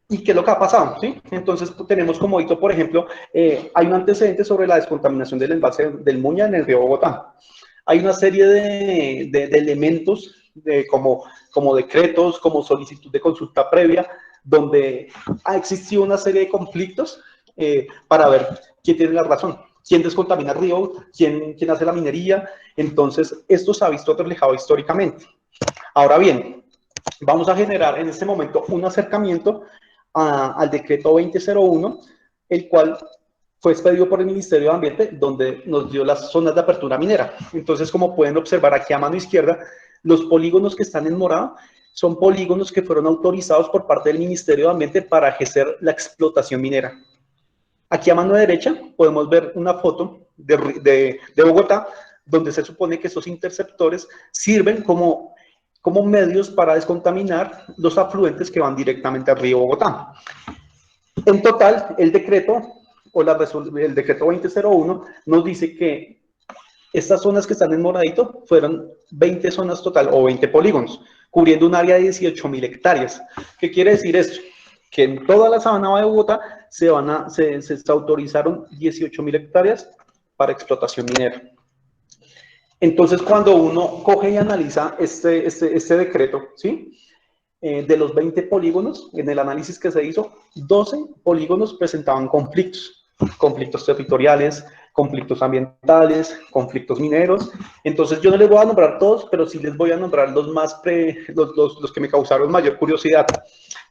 ¿y qué es lo que ha pasado? ¿Sí? Entonces, tenemos como hito, por ejemplo, hay un antecedente sobre la descontaminación del embalse del Muña en el río Bogotá. Hay una serie de elementos, como decretos, como solicitud de consulta previa, donde ha existido una serie de conflictos para ver quién tiene la razón, quién descontamina el río, quién hace la minería. Entonces, esto se ha visto reflejado históricamente. Ahora bien, vamos a generar en este momento un acercamiento al decreto 2001, el cual fue expedido por el Ministerio de Ambiente, donde nos dio las zonas de apertura minera. Entonces, como pueden observar aquí a mano izquierda, los polígonos que están en morado son polígonos que fueron autorizados por parte del Ministerio de Ambiente para ejercer la explotación minera. Aquí a mano derecha podemos ver una foto de Bogotá, donde se supone que estos interceptores sirven como medios para descontaminar los afluentes que van directamente al río Bogotá. En total, el decreto el decreto 2001 nos dice que estas zonas que están en moradito fueron 20 zonas total o 20 polígonos, cubriendo un área de 18.000 hectáreas. ¿Qué quiere decir esto? Que en toda la sabana de Bogotá se autorizaron 18.000 hectáreas para explotación minera. Entonces, cuando uno coge y analiza este decreto, ¿sí? De los 20 polígonos, en el análisis que se hizo, 12 polígonos presentaban conflictos territoriales, conflictos ambientales, conflictos mineros. Entonces, yo no les voy a nombrar todos, pero sí les voy a nombrar los que me causaron mayor curiosidad.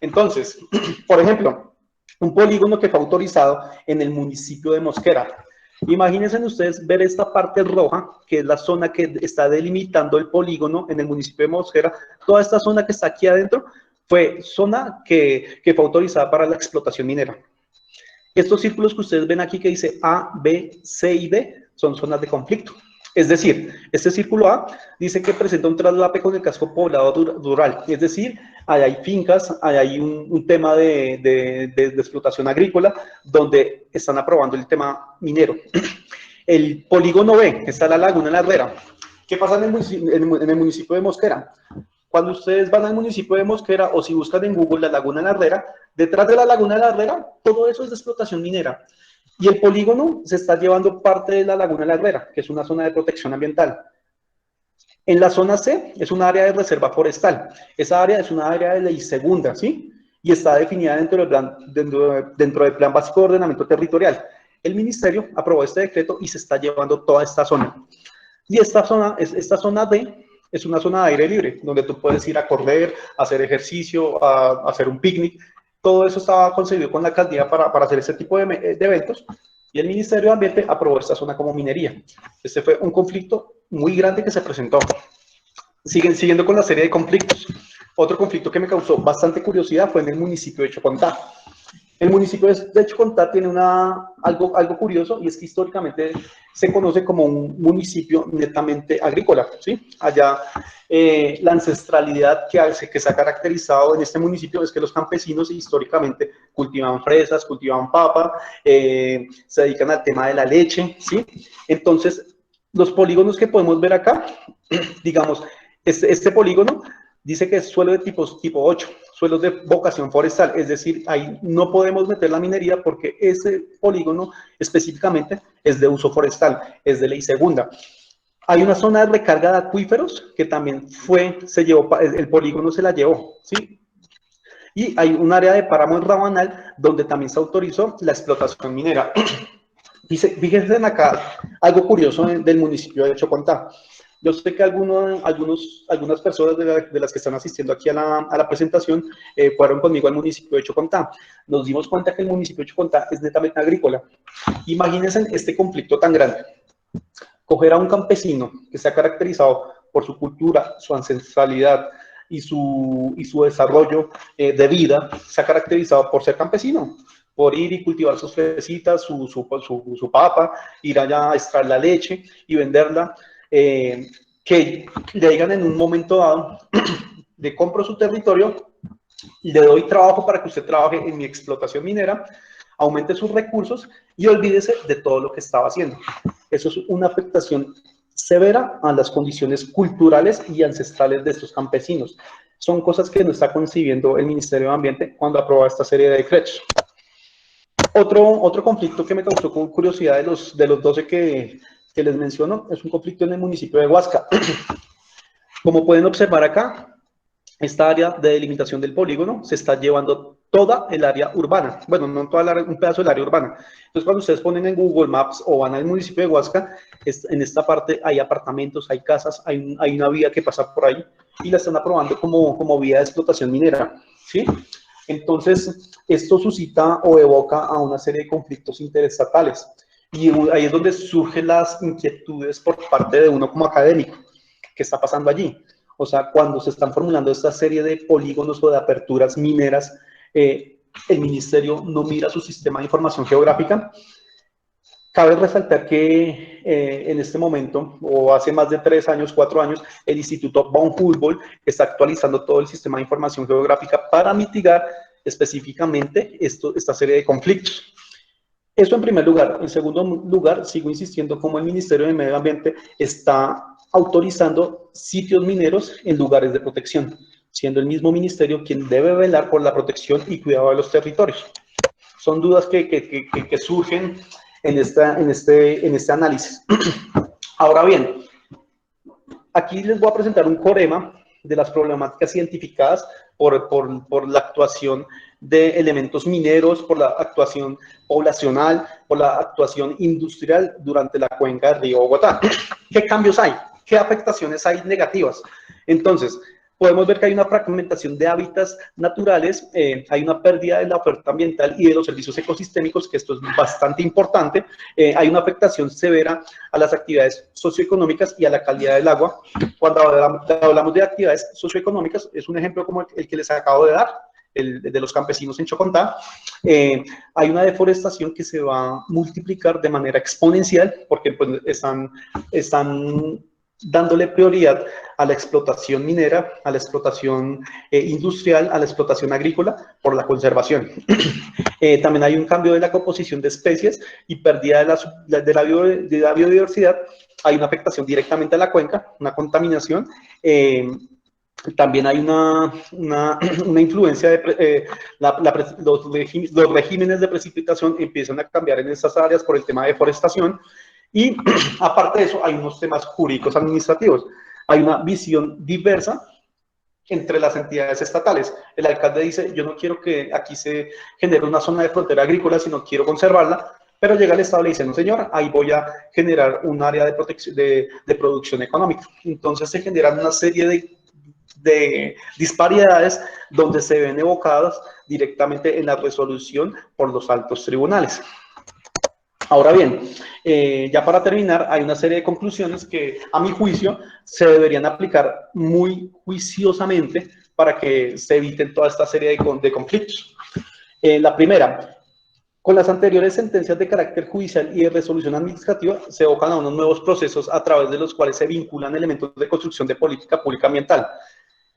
Entonces, por ejemplo, un polígono que fue autorizado en el municipio de Mosquera. Imagínense ustedes ver esta parte roja, que es la zona que está delimitando el polígono en el municipio de Mosquera. Toda esta zona que está aquí adentro fue zona que fue autorizada para la explotación minera. Estos círculos que ustedes ven aquí que dice A, B, C y D son zonas de conflicto. Es decir, este círculo A dice que presenta un traslape con el casco poblado rural. Es decir, ahí hay fincas, ahí hay un tema de explotación agrícola donde están aprobando el tema minero. El polígono B, que está la laguna de la Herrera. ¿Qué pasa en el municipio de Mosquera? Cuando ustedes van al municipio de Mosquera o si buscan en Google la laguna de la Herrera, detrás de la laguna de la Herrera, todo eso es de explotación minera. Y el polígono se está llevando parte de la laguna de la Herrera, que es una zona de protección ambiental. En la zona C es un área de reserva forestal. Esa área es una área de ley segunda, ¿sí? Y está definida dentro del Plan Básico de Ordenamiento Territorial. El Ministerio aprobó este decreto y se está llevando toda esta zona. Y esta zona D es una zona de aire libre, donde tú puedes ir a correr, a hacer ejercicio, a hacer un picnic. Todo eso estaba concebido con la alcaldía para hacer este tipo de eventos, y el Ministerio de Ambiente aprobó esta zona como minería. Este fue un conflicto muy grande que se presentó. Siguiendo con la serie de conflictos. Otro conflicto que me causó bastante curiosidad fue en el municipio de Chocontá. El municipio de Chocontá tiene algo curioso, y es que históricamente se conoce como un municipio netamente agrícola, ¿sí? Allá la ancestralidad que se ha caracterizado en este municipio es que los campesinos históricamente cultivaban fresas, cultivaban papa, se dedican al tema de la leche, ¿sí? Entonces, los polígonos que podemos ver acá, digamos, este polígono dice que es suelo de tipo 8, suelos de vocación forestal, es decir, ahí no podemos meter la minería porque ese polígono específicamente es de uso forestal, es de ley segunda. Hay una zona de recarga de acuíferos que también el polígono se la llevó, ¿sí? Y hay un área de páramo en Rabanal donde también se autorizó la explotación minera. Fíjense acá algo curioso del municipio de Chocontá. Yo sé que algunas personas de las que están asistiendo aquí a la presentación fueron conmigo al municipio de Chocontá. Nos dimos cuenta que el municipio de Chocontá es netamente agrícola. Imagínense este conflicto tan grande. Coger a un campesino que se ha caracterizado por su cultura, su ancestralidad y su desarrollo de vida, se ha caracterizado por ser campesino, por ir y cultivar sus fresitas, su papa, ir allá a extraer la leche y venderla. Que le digan en un momento dado, le compro su territorio, le doy trabajo para que usted trabaje en mi explotación minera, aumente sus recursos y olvídese de todo lo que estaba haciendo. Eso es una afectación severa a las condiciones culturales y ancestrales de estos campesinos. Son cosas que no está concibiendo el Ministerio de Ambiente cuando aprueba esta serie de decretos. Otro conflicto que me causó curiosidad de los 12 que les menciono es un conflicto en el municipio de Huasca. Como pueden observar acá, esta área de delimitación del polígono se está llevando toda el área urbana. Bueno, no toda el área, un pedazo del área urbana. Entonces, cuando ustedes ponen en Google Maps o van al municipio de Huasca, en esta parte hay apartamentos, hay casas, hay una vía que pasa por ahí y la están aprobando como vía de explotación minera, ¿sí? Entonces, esto suscita o evoca a una serie de conflictos interestatales. Y ahí es donde surgen las inquietudes por parte de uno como académico. ¿Qué está pasando allí? O sea, cuando se están formulando esta serie de polígonos o de aperturas mineras, el ministerio no mira su sistema de información geográfica. Cabe resaltar que en este momento, o hace más de 3 años, 4 años, el Instituto von Humboldt está actualizando todo el sistema de información geográfica para mitigar específicamente esta serie de conflictos. Eso en primer lugar. En segundo lugar, sigo insistiendo como el Ministerio de Medio Ambiente está autorizando sitios mineros en lugares de protección, siendo el mismo ministerio quien debe velar por la protección y cuidado de los territorios. Son dudas que surgen en este análisis. Ahora bien, aquí les voy a presentar un corema de las problemáticas identificadas por la actuación de elementos mineros, por la actuación poblacional, por la actuación industrial durante la cuenca del río Bogotá. ¿Qué cambios hay? ¿Qué afectaciones hay negativas? Entonces, podemos ver que hay una fragmentación de hábitats naturales, hay una pérdida de la oferta ambiental y de los servicios ecosistémicos, que esto es bastante importante, hay una afectación severa a las actividades socioeconómicas y a la calidad del agua. Cuando hablamos de actividades socioeconómicas, es un ejemplo como el que les acabo de dar, el de los campesinos en Chocontá. Hay una deforestación que se va a multiplicar de manera exponencial porque pues, están dándole prioridad a la explotación minera, a la explotación industrial, a la explotación agrícola por la conservación. También hay un cambio de la composición de especies y pérdida de la biodiversidad. Hay una afectación directamente a la cuenca, una contaminación. También hay una influencia de los regímenes de precipitación empiezan a cambiar en esas áreas por el tema de deforestación. Y aparte de eso, hay unos temas jurídicos administrativos. Hay una visión diversa entre las entidades estatales. El alcalde dice, yo no quiero que aquí se genere una zona de frontera agrícola, sino quiero conservarla, pero llega el Estado y le dice, no señor, ahí voy a generar un área de protección, de producción económica. Entonces se generan una serie de disparidades donde se ven evocadas directamente en la resolución por los altos tribunales. Ahora bien, ya para terminar, hay una serie de conclusiones que, a mi juicio, se deberían aplicar muy juiciosamente para que se eviten toda esta serie de conflictos. La primera, con las anteriores sentencias de carácter judicial y de resolución administrativa, se evocan a unos nuevos procesos a través de los cuales se vinculan elementos de construcción de política pública ambiental.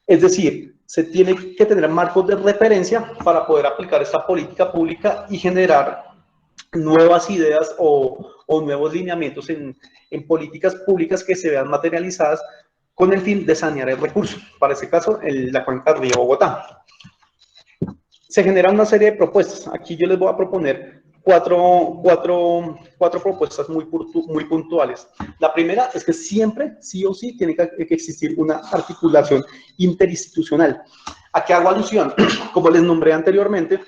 Es decir, se tiene que tener marcos de referencia para poder aplicar esta política pública y generar nuevas ideas o nuevos lineamientos en políticas públicas que se vean materializadas con el fin de sanear el recurso, para este caso, la cuenca del río Bogotá. Se generan una serie de propuestas. Aquí yo les voy a proponer cuatro propuestas muy puntuales. La primera es que siempre, sí o sí, tiene que existir una articulación interinstitucional. ¿A qué hago alusión? Como les nombré anteriormente,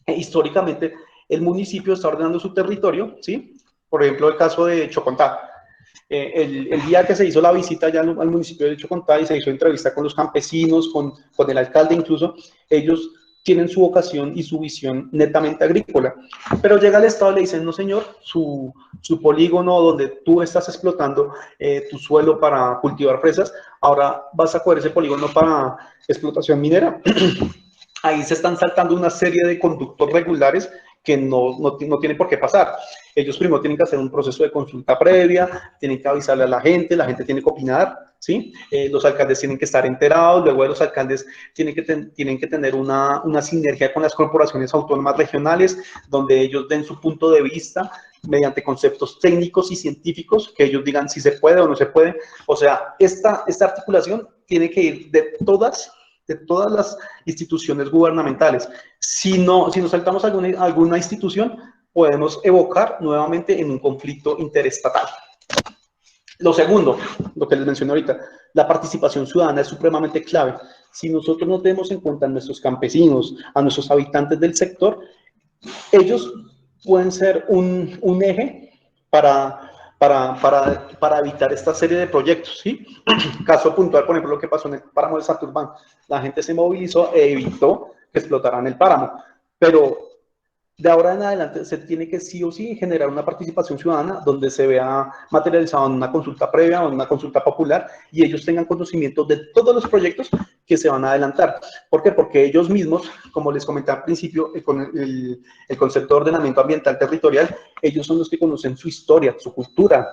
históricamente, el municipio está ordenando su territorio, ¿sí? Por ejemplo, el caso de Chocontá. El día que se hizo la visita ya al municipio de Chocontá y se hizo entrevista con los campesinos, con el alcalde incluso, ellos tienen su vocación y su visión netamente agrícola. Pero llega el Estado y le dicen, no señor, su polígono donde tú estás explotando tu suelo para cultivar fresas, ahora vas a coger ese polígono para explotación minera. Ahí se están saltando una serie de conductos regulares que no tienen por qué pasar. Ellos primero tienen que hacer un proceso de consulta previa, tienen que avisarle a la gente tiene que opinar, ¿sí? Los alcaldes tienen que estar enterados, luego los alcaldes tienen que tener una sinergia con las corporaciones autónomas regionales, donde ellos den su punto de vista mediante conceptos técnicos y científicos, que ellos digan si se puede o no se puede. O sea, esta articulación tiene que ir de todas las instituciones gubernamentales. Si nos saltamos alguna institución, podemos evocar nuevamente en un conflicto interestatal. Lo segundo, lo que les mencioné ahorita, la participación ciudadana es supremamente clave. Si nosotros no tenemos en cuenta a nuestros campesinos, a nuestros habitantes del sector, ellos pueden ser un eje para evitar esta serie de proyectos, ¿sí? Caso puntual, por ejemplo, lo que pasó en el páramo de Santurbán. La gente se movilizó e evitó que explotaran el páramo, pero de ahora en adelante se tiene que sí o sí generar una participación ciudadana donde se vea materializado en una consulta previa o en una consulta popular y ellos tengan conocimiento de todos los proyectos que se van a adelantar. ¿Por qué? Porque ellos mismos, como les comenté al principio, con el concepto de ordenamiento ambiental territorial, ellos son los que conocen su historia, su cultura.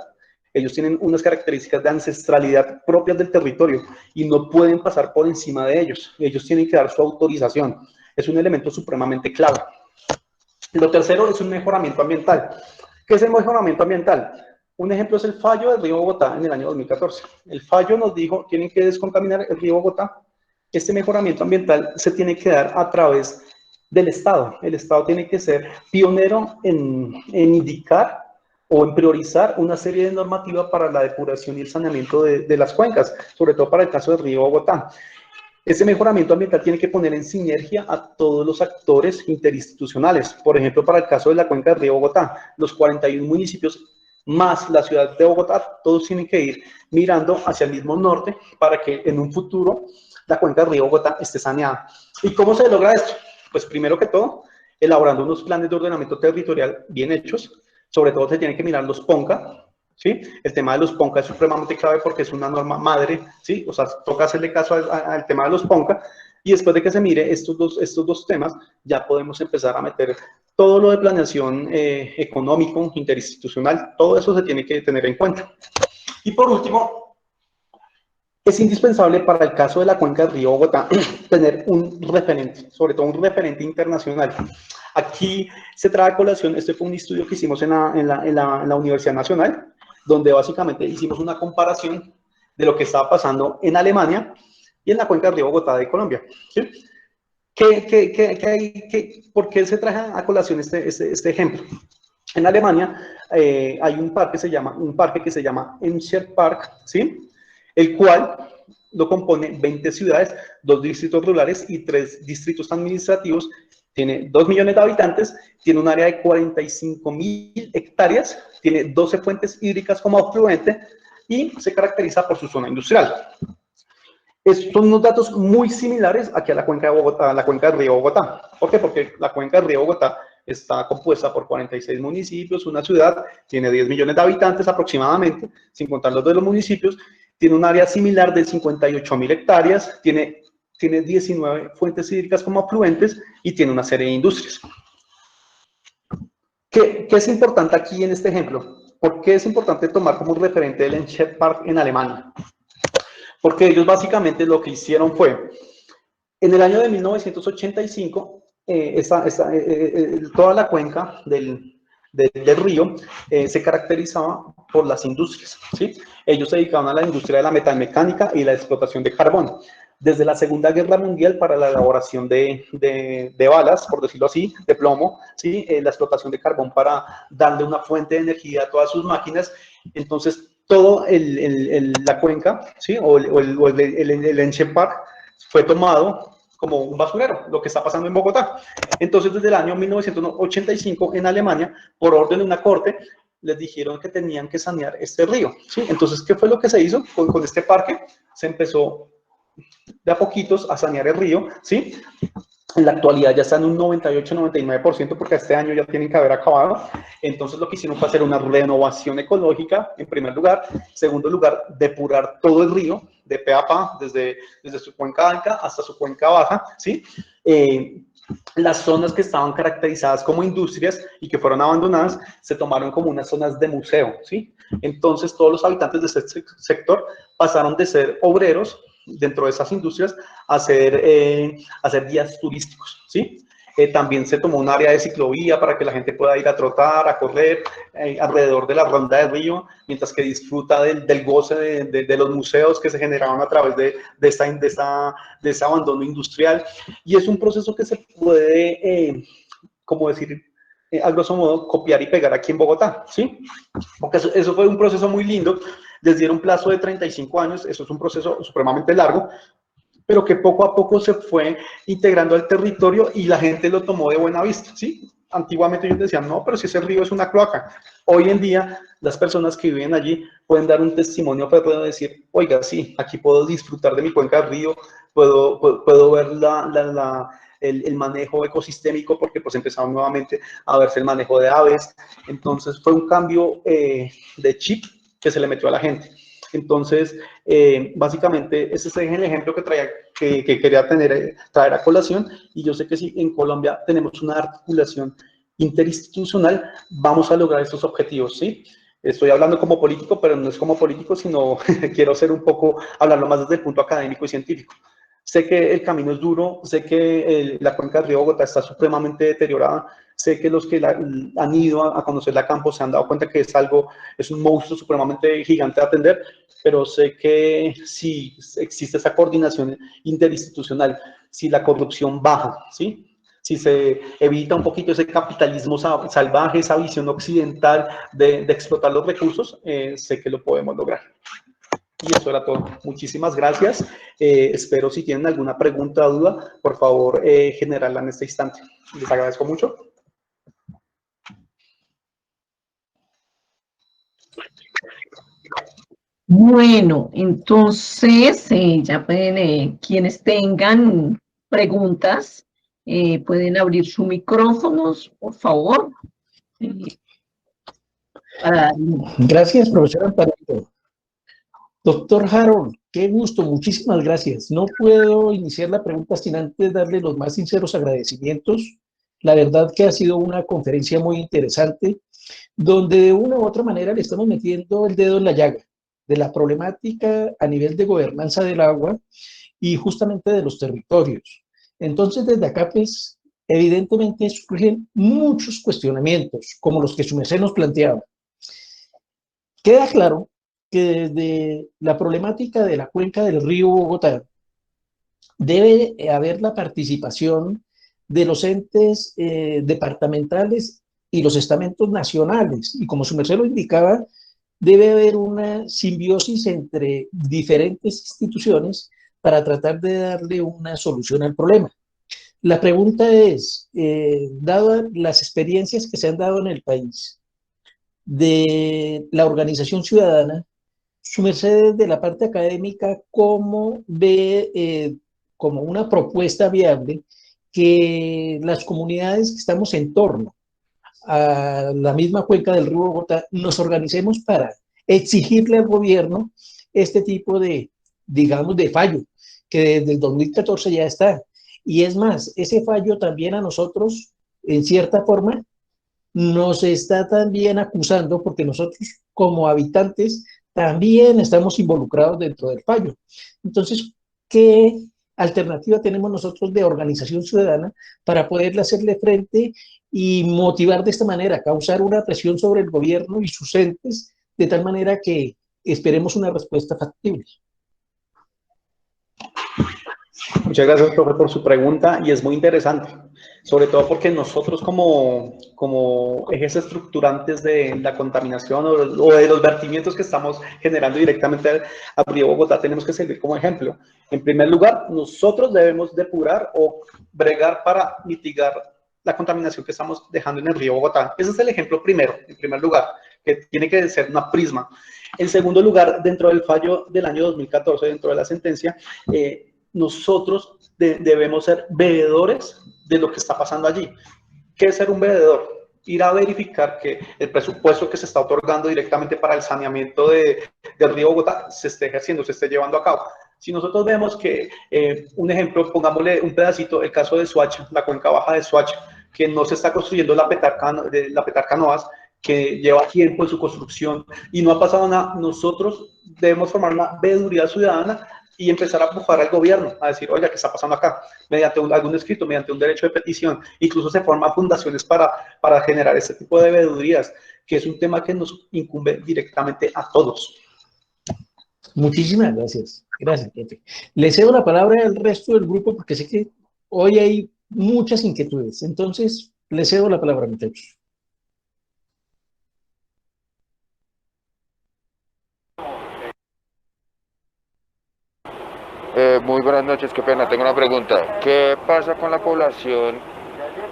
Ellos tienen unas características de ancestralidad propias del territorio y no pueden pasar por encima de ellos. Ellos tienen que dar su autorización. Es un elemento supremamente clave. Lo tercero es un mejoramiento ambiental. ¿Qué es el mejoramiento ambiental? Un ejemplo es el fallo del río Bogotá en el año 2014. El fallo nos dijo, tienen que descontaminar el río Bogotá. Este mejoramiento ambiental se tiene que dar a través del Estado. El Estado tiene que ser pionero en indicar o en priorizar una serie de normativas para la depuración y el saneamiento de las cuencas, sobre todo para el caso del río Bogotá. Ese mejoramiento ambiental tiene que poner en sinergia a todos los actores interinstitucionales. Por ejemplo, para el caso de la cuenca del río Bogotá, los 41 municipios más la ciudad de Bogotá, todos tienen que ir mirando hacia el mismo norte para que en un futuro la cuenca del río Bogotá esté saneada. ¿Y cómo se logra esto? Pues primero que todo, elaborando unos planes de ordenamiento territorial bien hechos. Sobre todo se tienen que mirar los PONCA, ¿sí? El tema de los PONCA es supremamente clave porque es una norma madre, ¿sí? O sea, toca hacerle caso al tema de los PONCA y después de que se mire estos dos temas, ya podemos empezar a meter todo lo de planeación económico, interinstitucional, todo eso se tiene que tener en cuenta. Y por último, es indispensable para el caso de la cuenca del río Bogotá tener un referente, sobre todo un referente internacional. Aquí se trae a colación, este fue un estudio que hicimos en la Universidad Nacional, donde básicamente hicimos una comparación de lo que estaba pasando en Alemania y en la cuenca del río Bogotá de Colombia. ¿Sí? ¿Por qué se trae a colación este ejemplo? En Alemania hay un parque que se llama Enschede Park, ¿sí? El cual lo compone 20 ciudades, 2 distritos rurales y 3 distritos administrativos. Tiene 2 millones de habitantes, tiene un área de 45.000 hectáreas, tiene 12 fuentes hídricas como afluente y se caracteriza por su zona industrial. Son unos datos muy similares aquí a la cuenca de Bogotá, a la cuenca del río Bogotá. ¿Por qué? Porque la cuenca del río Bogotá está compuesta por 46 municipios, una ciudad, tiene 10 millones de habitantes aproximadamente, sin contar los de los municipios, tiene un área similar de 58.000 hectáreas, tiene 19 fuentes hídricas como afluentes y tiene una serie de industrias. ¿Qué es importante aquí en este ejemplo? ¿Por qué es importante tomar como referente el Enschede Park en Alemania? Porque ellos básicamente lo que hicieron fue, en el año de 1985, toda la cuenca del río se caracterizaba por las industrias, ¿sí? Ellos se dedicaban a la industria de la metalmecánica y la explotación de carbón. Desde la Segunda Guerra Mundial para la elaboración de balas, por decirlo así, de plomo, ¿sí? La explotación de carbón para darle una fuente de energía a todas sus máquinas. Entonces, todo la cuenca, ¿sí? o el Enschede Park fue tomado como un basurero, lo que está pasando en Bogotá. Entonces, desde el año 1985 en Alemania, por orden de una corte, les dijeron que tenían que sanear este río, ¿sí? Entonces, ¿qué fue lo que se hizo con este parque? Se empezó de a poquitos a sanear el río, ¿sí? En la actualidad ya está en un 98-99% porque este año ya tienen que haber acabado. Entonces lo que hicieron fue hacer una renovación ecológica, en primer lugar. En segundo lugar, depurar todo el río, de pe a pa, desde su cuenca alta hasta su cuenca baja, ¿sí? Las zonas que estaban caracterizadas como industrias y que fueron abandonadas se tomaron como unas zonas de museo, ¿sí? Entonces todos los habitantes de este sector pasaron de ser obreros dentro de esas industrias a hacer guías turísticos, ¿sí? También se tomó un área de ciclovía para que la gente pueda ir a trotar, a correr alrededor de la ronda del río, mientras que disfruta del goce de los museos que se generaban a través de ese abandono industrial. Y es un proceso que se puede, como decir, a grosso modo, copiar y pegar aquí en Bogotá, ¿sí? Porque eso fue un proceso muy lindo. Les dieron un plazo de 35 años, eso es un proceso supremamente largo, pero que poco a poco se fue integrando al territorio y la gente lo tomó de buena vista, ¿sí? Antiguamente ellos decían, no, pero si ese río es una cloaca. Hoy en día, las personas que viven allí pueden dar un testimonio, pero pueden decir, oiga, sí, aquí puedo disfrutar de mi cuenca del río, puedo ver el manejo ecosistémico, porque pues empezaron nuevamente a verse el manejo de aves. Entonces fue un cambio de chip que se le metió a la gente. Entonces, básicamente, ese es el ejemplo que quería traer a colación, y yo sé que si en Colombia tenemos una articulación interinstitucional, vamos a lograr estos objetivos, ¿sí? Estoy hablando como político, pero no es como político, sino quiero ser un poco, hablarlo más desde el punto académico y científico. Sé que el camino es duro, sé que la cuenca del río Bogotá está supremamente deteriorada, sé que los que han ido a conocer la campo se han dado cuenta que es un monstruo supremamente gigante de atender, pero sé que si existe esa coordinación interinstitucional, si la corrupción baja, ¿sí? Si se evita un poquito ese capitalismo salvaje, esa visión occidental de explotar los recursos, sé que lo podemos lograr. Y eso era todo. Muchísimas gracias. Espero si tienen alguna pregunta o duda, por favor, generarla en este instante. Les agradezco mucho. Bueno, entonces ya pueden, quienes tengan preguntas, pueden abrir sus micrófonos, por favor. Para... Gracias, profesor Amparito. Doctor Harold, qué gusto, muchísimas gracias. No puedo iniciar la pregunta sin antes darle los más sinceros agradecimientos. La verdad que ha sido una conferencia muy interesante, donde de una u otra manera le estamos metiendo el dedo en la llaga de la problemática a nivel de gobernanza del agua y justamente de los territorios. Entonces, desde acá, pues, evidentemente surgen muchos cuestionamientos, como los que su merced nos planteaba. Queda claro que desde la problemática de la cuenca del río Bogotá debe haber la participación de los entes departamentales y los estamentos nacionales. Y como su merced lo indicaba, debe haber una simbiosis entre diferentes instituciones para tratar de darle una solución al problema. La pregunta es, dadas las experiencias que se han dado en el país de la organización ciudadana, su merced de la parte académica, ¿cómo ve como una propuesta viable que las comunidades que estamos en torno a la misma cuenca del río Bogotá nos organicemos para exigirle al gobierno este tipo de, digamos, de fallo, que desde el 2014 ya está? Y es más, ese fallo también a nosotros, en cierta forma, nos está también acusando porque nosotros como habitantes también estamos involucrados dentro del fallo. Entonces, ¿qué alternativa tenemos nosotros de organización ciudadana para poderle hacerle frente y motivar de esta manera, causar una presión sobre el gobierno y sus entes, de tal manera que esperemos una respuesta factible? Muchas gracias, profe, por su pregunta, y es muy interesante, sobre todo porque nosotros como ejes estructurantes de la contaminación o de los vertimientos que estamos generando directamente a Río Bogotá tenemos que servir como ejemplo. En primer lugar, nosotros debemos depurar o bregar para mitigar la contaminación que estamos dejando en el Río Bogotá. Ese es el ejemplo primero, en primer lugar, que tiene que ser una prisma. En segundo lugar, dentro del fallo del año 2014, dentro de la sentencia, nosotros debemos ser veedores de lo que está pasando allí. ¿Qué es ser un veedor? Ir a verificar que el presupuesto que se está otorgando directamente para el saneamiento del río Bogotá se esté ejerciendo, se esté llevando a cabo. Si nosotros vemos que, un ejemplo, pongámosle un pedacito, el caso de Soacha, la cuenca baja de Soacha, que no se está construyendo la Petarca Novas, que lleva tiempo en su construcción y no ha pasado nada, nosotros debemos formar una veeduría ciudadana y empezar a empujar al gobierno, a decir, oiga, ¿qué está pasando acá? Mediante algún escrito, mediante un derecho de petición. Incluso se forman fundaciones para generar este tipo de veedurías, que es un tema que nos incumbe directamente a todos. Muchísimas gracias. Gracias, jefe. Le cedo la palabra al resto del grupo porque sé que hoy hay muchas inquietudes. Entonces, le cedo la palabra, muchachos. Muy buenas noches, qué pena, tengo una pregunta. ¿Qué pasa con la población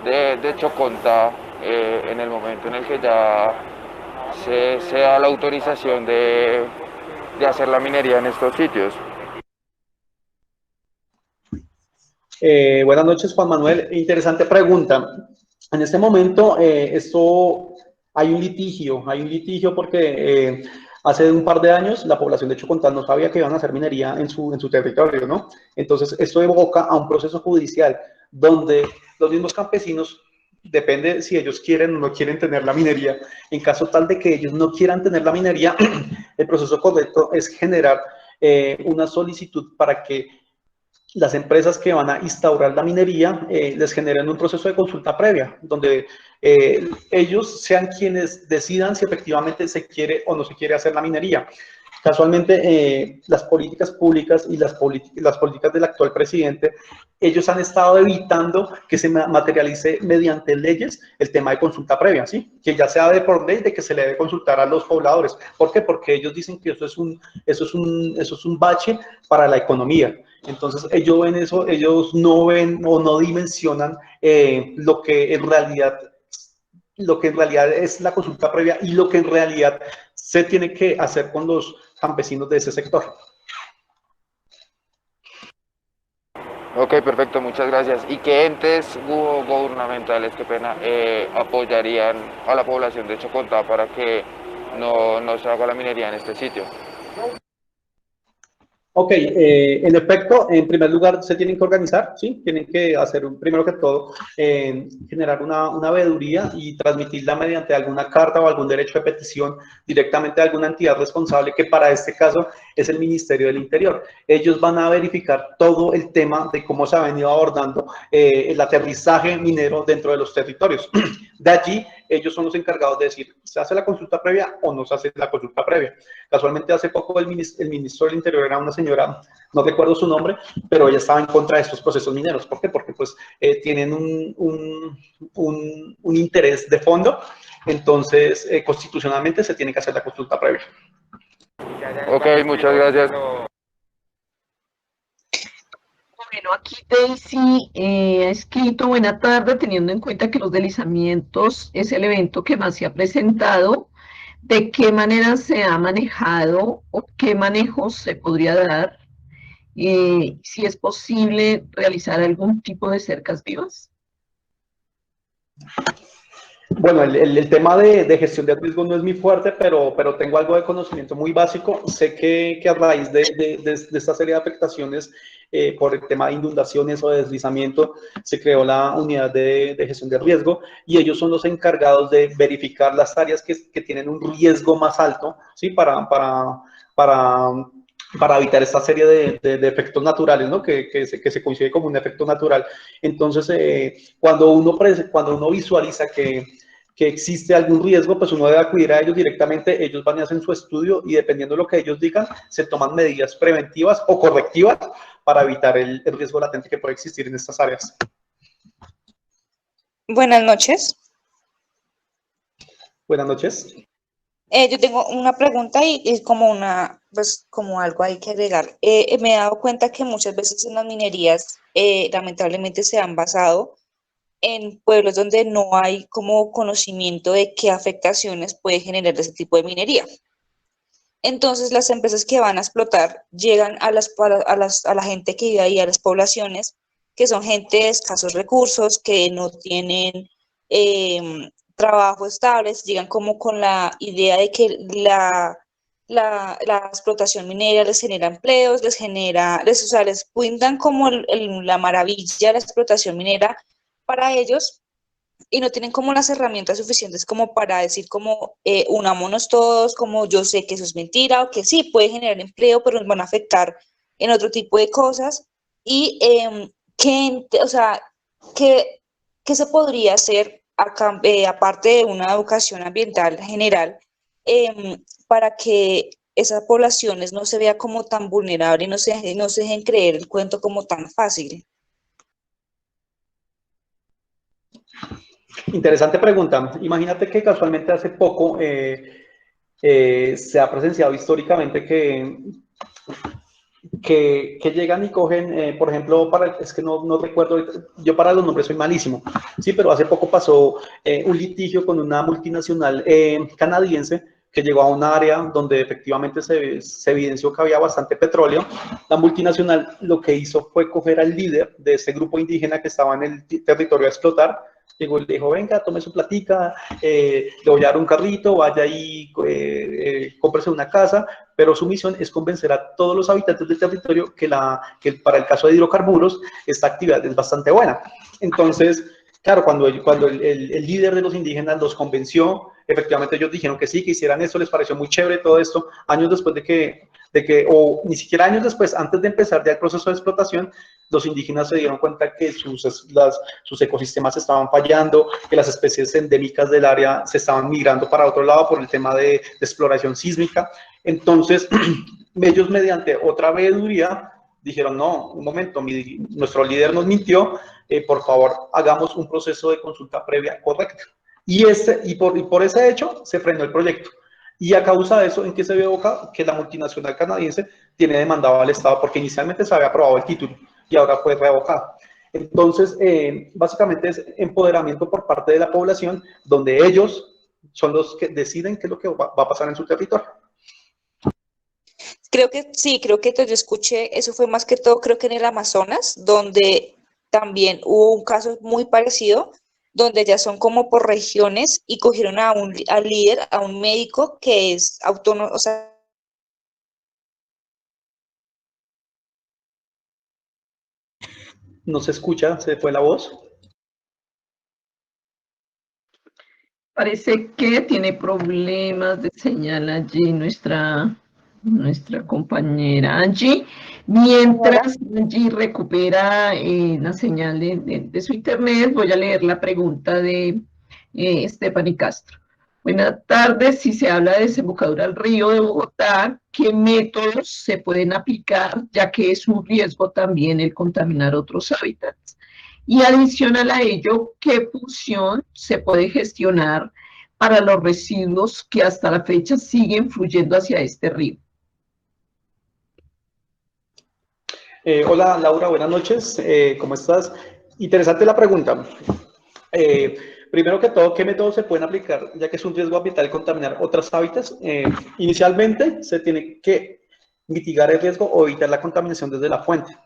de Chocontá en el momento en el que ya se da la autorización de hacer la minería en estos sitios? Buenas noches, Juan Manuel. Interesante pregunta. En este momento, hay un litigio porque hace un par de años la población de Chocontá no sabía que iban a hacer minería en su territorio, ¿no? Entonces, esto evoca a un proceso judicial donde los mismos campesinos, depende si ellos quieren o no quieren tener la minería, en caso tal de que ellos no quieran tener la minería, el proceso correcto es generar una solicitud para que las empresas que van a instaurar la minería les generen un proceso de consulta previa, donde ellos sean quienes decidan si efectivamente se quiere o no se quiere hacer la minería. Casualmente, las políticas públicas y las políticas del actual presidente, ellos han estado evitando que se materialice mediante leyes el tema de consulta previa, ¿sí? Que ya sea de por ley de que se le debe consultar a los pobladores. ¿Por qué? Porque ellos dicen que eso es un bache para la economía. Entonces, ellos no ven o no dimensionan lo que en realidad es la consulta previa y lo que en realidad se tiene que hacer con los campesinos de ese sector. Ok, perfecto, muchas gracias. ¿Y qué entes gubernamentales, qué pena, apoyarían a la población de Chocontá para que no se haga la minería en este sitio? Ok, en efecto, en primer lugar se tienen que organizar, ¿sí? Tienen que hacer, primero que todo, generar una veeduría y transmitirla mediante alguna carta o algún derecho de petición directamente a alguna entidad responsable, que para este caso es el Ministerio del Interior. Ellos van a verificar todo el tema de cómo se ha venido abordando el aterrizaje minero dentro de los territorios. De allí, ellos son los encargados de decir, ¿se hace la consulta previa o no se hace la consulta previa? Casualmente, hace poco el ministro del Interior era una señora, no recuerdo su nombre, pero ella estaba en contra de estos procesos mineros. ¿Por qué? Porque pues tienen un interés de fondo, entonces constitucionalmente se tiene que hacer la consulta previa. Ok, muchas gracias. Bueno, aquí Daisy ha escrito, buena tarde, teniendo en cuenta que los deslizamientos es el evento que más se ha presentado, ¿de qué manera se ha manejado o qué manejos se podría dar? Si es posible realizar algún tipo de cercas vivas. Bueno, el tema de gestión de riesgo no es muy fuerte, pero tengo algo de conocimiento muy básico. Sé que a raíz de esta serie de afectaciones por el tema de inundaciones o de deslizamiento, se creó la unidad de gestión de riesgo y ellos son los encargados de verificar las áreas que tienen un riesgo más alto, ¿sí? Para evitar esta serie de efectos naturales, ¿no? Que se coincide como un efecto natural. Entonces, cuando uno visualiza que existe algún riesgo, pues uno debe acudir a ellos directamente, ellos van y hacen su estudio y dependiendo de lo que ellos digan, se toman medidas preventivas o correctivas para evitar el riesgo latente que puede existir en estas áreas. Buenas noches. Buenas noches. Yo tengo una pregunta y es pues como algo hay que agregar. Me he dado cuenta que muchas veces en las minerías lamentablemente se han basado en pueblos donde no hay como conocimiento de qué afectaciones puede generar ese tipo de minería. Entonces las empresas que van a explotar llegan a la gente que vive ahí, a las poblaciones, que son gente de escasos recursos, que no tienen trabajo estable, llegan como con la idea de que la explotación minera les genera empleos, o sea, les pintan como la maravilla de la explotación minera para ellos y no tienen como las herramientas suficientes como para decir como unámonos todos, como yo sé que eso es mentira o que sí puede generar empleo, pero nos van a afectar en otro tipo de cosas y o sea, ¿qué se podría hacer aparte de una educación ambiental general para que esas poblaciones no se vea como tan vulnerables y no se dejen creer el cuento como tan fácil? Interesante pregunta. Imagínate que casualmente hace poco se ha presenciado históricamente que que llegan y cogen, por ejemplo, es que no recuerdo, yo para los nombres soy malísimo, sí, pero hace poco pasó un litigio con una multinacional canadiense que llegó a un área donde efectivamente se evidenció que había bastante petróleo. La multinacional lo que hizo fue coger al líder de ese grupo indígena que estaba en el territorio a explotar. Llegó y le dijo, venga, tome su platica, le voy a dar un carrito, vaya y cómprese una casa, pero su misión es convencer a todos los habitantes del territorio que para el caso de hidrocarburos esta actividad es bastante buena. Entonces, claro, cuando el líder de los indígenas los convenció, efectivamente ellos dijeron que sí, que hicieran esto, les pareció muy chévere todo esto, años después o ni siquiera años después, antes de empezar ya el proceso de explotación, los indígenas se dieron cuenta que sus ecosistemas estaban fallando, que las especies endémicas del área se estaban migrando para otro lado por el tema de exploración sísmica. Entonces, ellos mediante otra veeduría dijeron, no, un momento, nuestro líder nos mintió, por favor, hagamos un proceso de consulta previa correcta. Y por ese hecho se frenó el proyecto. Y a causa de eso, ¿en qué se vio que la multinacional canadiense tiene demandado al Estado? Porque inicialmente se había aprobado el título y ahora fue revocado. Entonces, básicamente es empoderamiento por parte de la población, donde ellos son los que deciden qué es lo que va a pasar en su territorio. Creo que sí, creo que yo escuché, eso fue más que todo, creo que en el Amazonas, donde también hubo un caso muy parecido, donde ya son como por regiones y cogieron al líder, a un médico que es autónomo, o sea, No se escucha, se fue la voz. Parece que tiene problemas de señal allí nuestra compañera Angie. Mientras Angie recupera la señal de su internet, voy a leer la pregunta de Stephanie Castro. Buenas tardes, si se habla de desembocadura al río de Bogotá, ¿qué métodos se pueden aplicar, ya que es un riesgo también el contaminar otros hábitats? Y adicional a ello, ¿qué función se puede gestionar para los residuos que hasta la fecha siguen fluyendo hacia este río? Hola Laura, buenas noches, ¿cómo estás? Interesante la pregunta. Primero que todo, ¿qué métodos se pueden aplicar, ya que es un riesgo ambiental contaminar otros hábitats? Inicialmente se tiene que mitigar el riesgo o evitar la contaminación desde la fuente.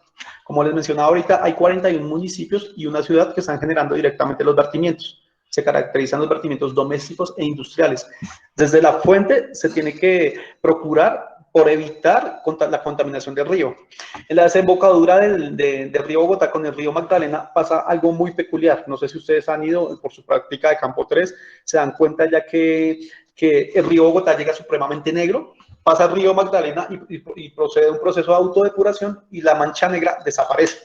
Como les mencionaba ahorita, hay 41 municipios y una ciudad que están generando directamente los vertimientos. Se caracterizan los vertimientos domésticos e industriales. Desde la fuente se tiene que procurar por evitar la contaminación del río. En la desembocadura del río Bogotá con el río Magdalena pasa algo muy peculiar. No sé si ustedes han ido por su práctica de Campo 3, se dan cuenta ya que el río Bogotá llega supremamente negro, pasa el río Magdalena y procede un proceso de autodepuración y la mancha negra desaparece.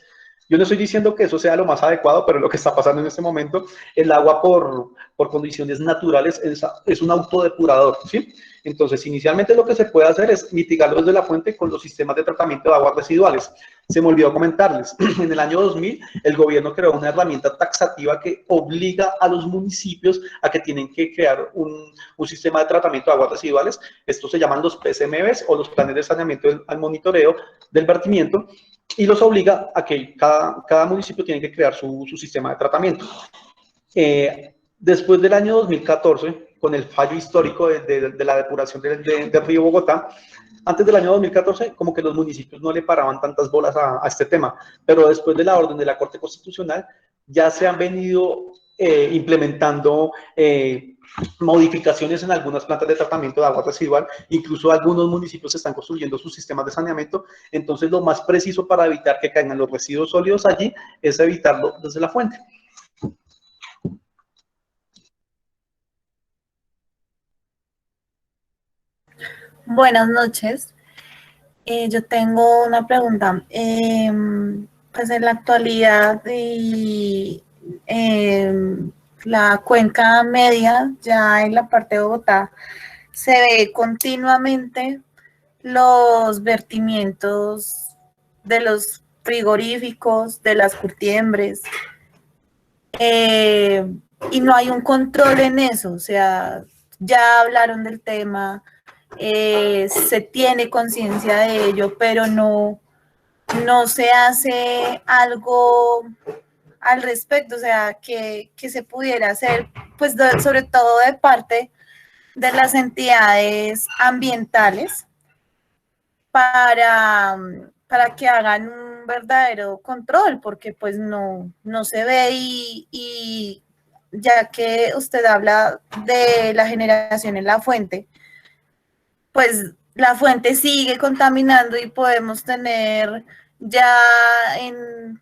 Yo no estoy diciendo que eso sea lo más adecuado, pero lo que está pasando en este momento, el agua por condiciones naturales es un autodepurador, ¿sí? Entonces, inicialmente lo que se puede hacer es mitigarlo desde la fuente con los sistemas de tratamiento de aguas residuales. Se me olvidó comentarles, en el año 2000 el gobierno creó una herramienta taxativa que obliga a los municipios a que tienen que crear un sistema de tratamiento de aguas residuales. Estos se llaman los PSMBs o los planes de saneamiento al monitoreo del vertimiento, y los obliga a que cada municipio tiene que crear su sistema de tratamiento. Después del año 2014, con el fallo histórico de la depuración del río Bogotá, antes del año 2014, como que los municipios no le paraban tantas bolas a este tema, pero después de la orden de la Corte Constitucional, ya se han venido implementando modificaciones en algunas plantas de tratamiento de agua residual, incluso algunos municipios están construyendo sus sistemas de saneamiento. Entonces, lo más preciso para evitar que caigan los residuos sólidos allí es evitarlo desde la fuente. Buenas noches. Yo tengo una pregunta. Pues en la actualidad la cuenca media, ya en la parte de Bogotá, se ve continuamente los vertimientos de los frigoríficos, de las curtiembres, y no hay un control en eso. O sea, ya hablaron del tema, se tiene conciencia de ello, pero no no se hace algo al respecto, o sea, que se pudiera hacer, pues sobre todo de parte de las entidades ambientales para que hagan un verdadero control, porque pues no se ve y ya que usted habla de la generación en la fuente, pues la fuente sigue contaminando y podemos tener ya en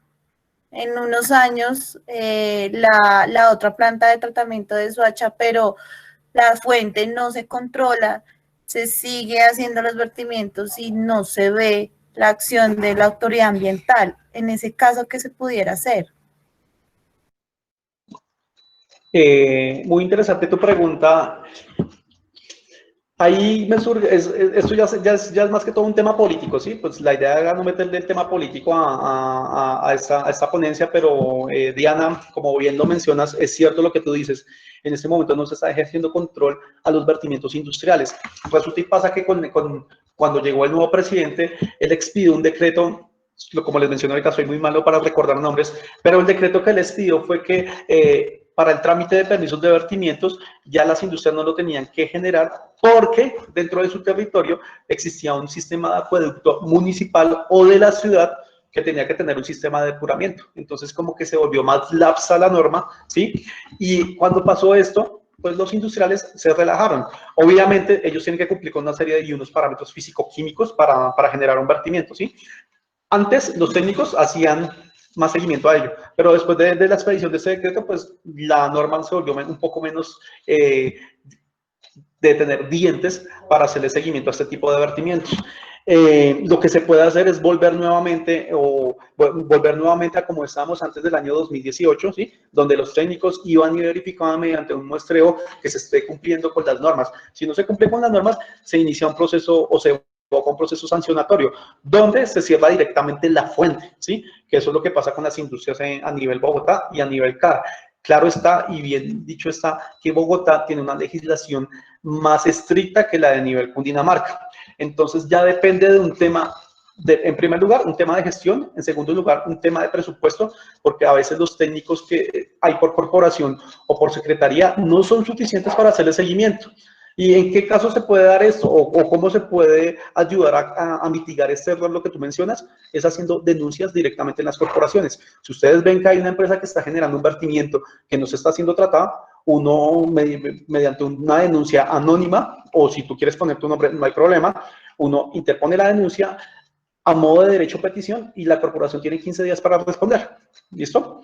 unos años la otra planta de tratamiento de Soacha, pero la fuente no se controla, se sigue haciendo los vertimientos y no se ve la acción de la autoridad ambiental. En ese caso, ¿qué se pudiera hacer? Muy interesante tu pregunta. Ahí me surge, esto ya es más que todo un tema político, ¿sí? Pues la idea era no meterle el tema político a esta ponencia, pero Diana, como bien lo mencionas, es cierto lo que tú dices. En este momento no se está ejerciendo control a los vertimientos industriales. Resulta y pasa que cuando llegó el nuevo presidente, él expidió un decreto, como les mencioné ahorita, soy muy malo para recordar nombres, pero el decreto que él expidió fue que para el trámite de permisos de vertimientos, ya las industrias no lo tenían que generar porque dentro de su territorio existía un sistema de acueducto municipal o de la ciudad que tenía que tener un sistema de depuramiento. Entonces, como que se volvió más lapsa la norma, ¿sí? Y cuando pasó esto, pues los industriales se relajaron. Obviamente, ellos tienen que cumplir con una serie de unos parámetros físico-químicos para generar un vertimiento, ¿sí? Antes, los técnicos hacían más seguimiento a ello, pero después de la expedición de ese decreto, pues la norma se volvió un poco menos de tener dientes para hacerle seguimiento a este tipo de vertimientos. Lo que se puede hacer es volver nuevamente a como estábamos antes del año 2018, ¿sí? Donde los técnicos iban y verificaban mediante un muestreo que se esté cumpliendo con las normas. Si no se cumple con las normas, se inicia un proceso o se con un proceso sancionatorio, donde se cierra directamente la fuente, ¿sí? Que eso es lo que pasa con las industrias a nivel Bogotá y a nivel CAR. Claro está, y bien dicho está, que Bogotá tiene una legislación más estricta que la de nivel Cundinamarca. Entonces ya depende de un tema, en primer lugar, un tema de gestión, en segundo lugar, un tema de presupuesto, porque a veces los técnicos que hay por corporación o por secretaría no son suficientes para hacer el seguimiento. ¿Y en qué caso se puede dar esto? ¿O cómo se puede ayudar a mitigar este error, lo que tú mencionas? Es haciendo denuncias directamente en las corporaciones. Si ustedes ven que hay una empresa que está generando un vertimiento que no se está haciendo tratada, uno mediante una denuncia anónima, o si tú quieres poner tu nombre, no hay problema, uno interpone la denuncia a modo de derecho a petición y la corporación tiene 15 días para responder. ¿Listo?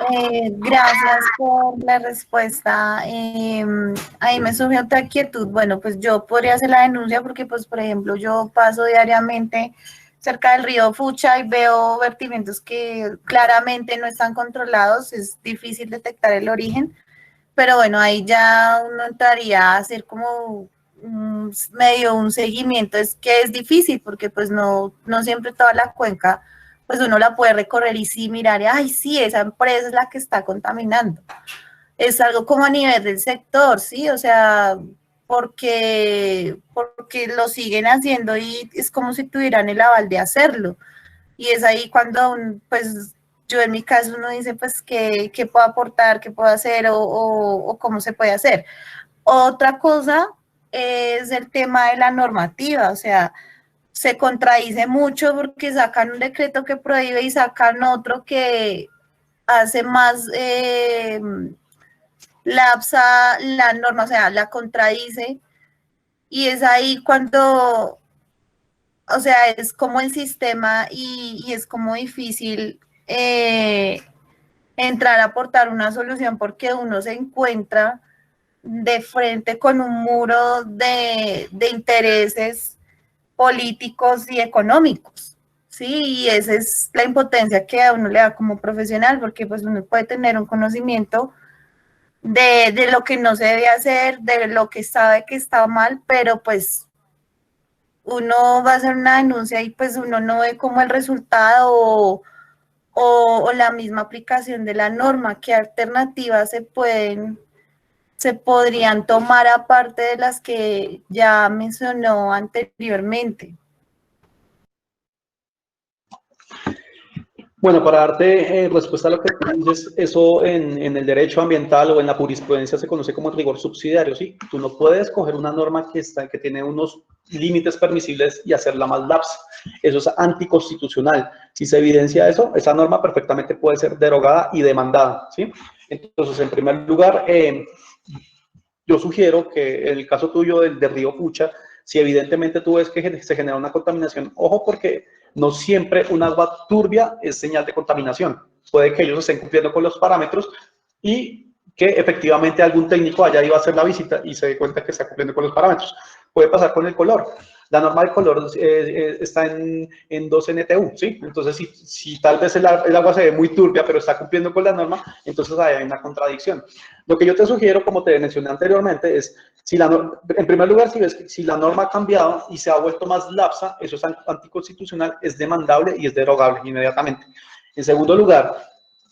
Gracias por la respuesta. Ahí me surgió otra inquietud. Bueno, pues yo podría hacer la denuncia porque, pues, por ejemplo, yo paso diariamente cerca del río Fucha y veo vertimientos que claramente no están controlados. Es difícil detectar el origen, pero bueno, ahí ya uno entraría a hacer como medio un seguimiento. Es que es difícil porque pues no siempre toda la cuenca pues uno la puede recorrer y sí mirar, ay, sí, esa empresa es la que está contaminando. Es algo como a nivel del sector, ¿sí? O sea, porque lo siguen haciendo y es como si tuvieran el aval de hacerlo. Y es ahí cuando, pues, yo en mi caso uno dice, pues, ¿qué puedo aportar, qué puedo hacer o cómo se puede hacer? Otra cosa es el tema de la normativa, o sea, se contradice mucho porque sacan un decreto que prohíbe y sacan otro que hace más lapsa la norma, o sea, la contradice y es ahí cuando, o sea, es como el sistema y es como difícil entrar a aportar una solución porque uno se encuentra de frente con un muro de intereses políticos y económicos, ¿sí? Y esa es la impotencia que a uno le da como profesional, porque pues uno puede tener un conocimiento de lo que no se debe hacer, de lo que sabe que está mal, pero pues uno va a hacer una denuncia y pues uno no ve como el resultado o la misma aplicación de la norma, qué alternativas se podrían tomar aparte de las que ya mencionó anteriormente. Bueno, para darte respuesta a lo que tú dices, eso en el derecho ambiental o en la jurisprudencia se conoce como rigor subsidiario, ¿sí? Tú no puedes coger una norma que tiene unos límites permisibles y hacerla más laxa. Eso es anticonstitucional. Si se evidencia eso, esa norma perfectamente puede ser derogada y demandada, ¿sí? Entonces, en primer lugar, yo sugiero que en el caso tuyo del río Pucha, si evidentemente tú ves que se genera una contaminación, ojo, porque no siempre un agua turbia es señal de contaminación. Puede que ellos estén cumpliendo con los parámetros y que efectivamente algún técnico haya ido a hacer la visita y se dé cuenta que está cumpliendo con los parámetros. Puede pasar con el color. La norma de color está en 2 NTU, ¿sí? Entonces, si tal vez el agua se ve muy turbia, pero está cumpliendo con la norma, entonces ahí hay una contradicción. Lo que yo te sugiero, como te mencioné anteriormente, es, en primer lugar, si la norma ha cambiado y se ha vuelto más laxa, eso es anticonstitucional, es demandable y es derogable inmediatamente. En segundo lugar,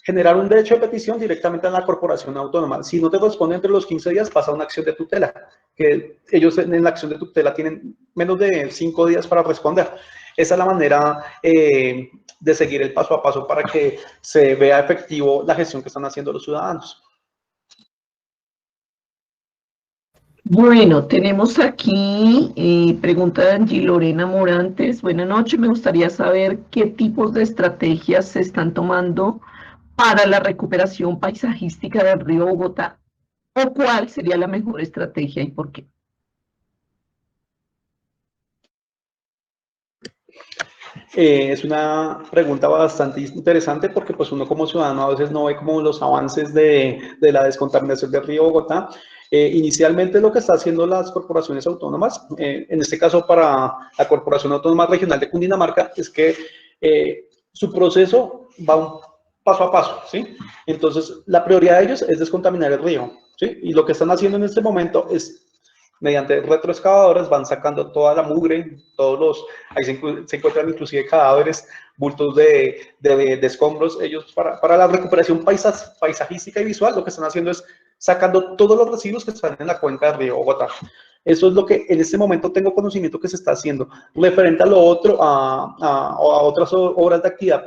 generar un derecho de petición directamente a la corporación autónoma. Si no te responde entre los 15 días, pasa a una acción de tutela, que ellos en la acción de tutela tienen menos de 5 días para responder. Esa es la manera de seguir el paso a paso para que se vea efectivo la gestión que están haciendo los ciudadanos. Bueno, tenemos aquí pregunta de Angie Lorena Morantes. Buenas noches, me gustaría saber qué tipos de estrategias se están tomando para la recuperación paisajística del río Bogotá, o cuál sería la mejor estrategia y por qué. Es una pregunta bastante interesante porque pues uno como ciudadano a veces no ve como los avances de la descontaminación del río Bogotá. Inicialmente lo que está haciendo las corporaciones autónomas, en este caso para la Corporación Autónoma Regional de Cundinamarca, es que su proceso va un paso a paso, ¿sí? Entonces, la prioridad de ellos es descontaminar el río, ¿sí? Y lo que están haciendo en este momento es, mediante retroexcavadoras, van sacando toda la mugre, ahí se encuentran inclusive cadáveres, bultos de escombros. Ellos, para la recuperación paisajística y visual, lo que están haciendo es sacando todos los residuos que están en la cuenca del río Bogotá. Eso es lo que en este momento tengo conocimiento que se está haciendo. Referente a lo otro, a otras obras de actividad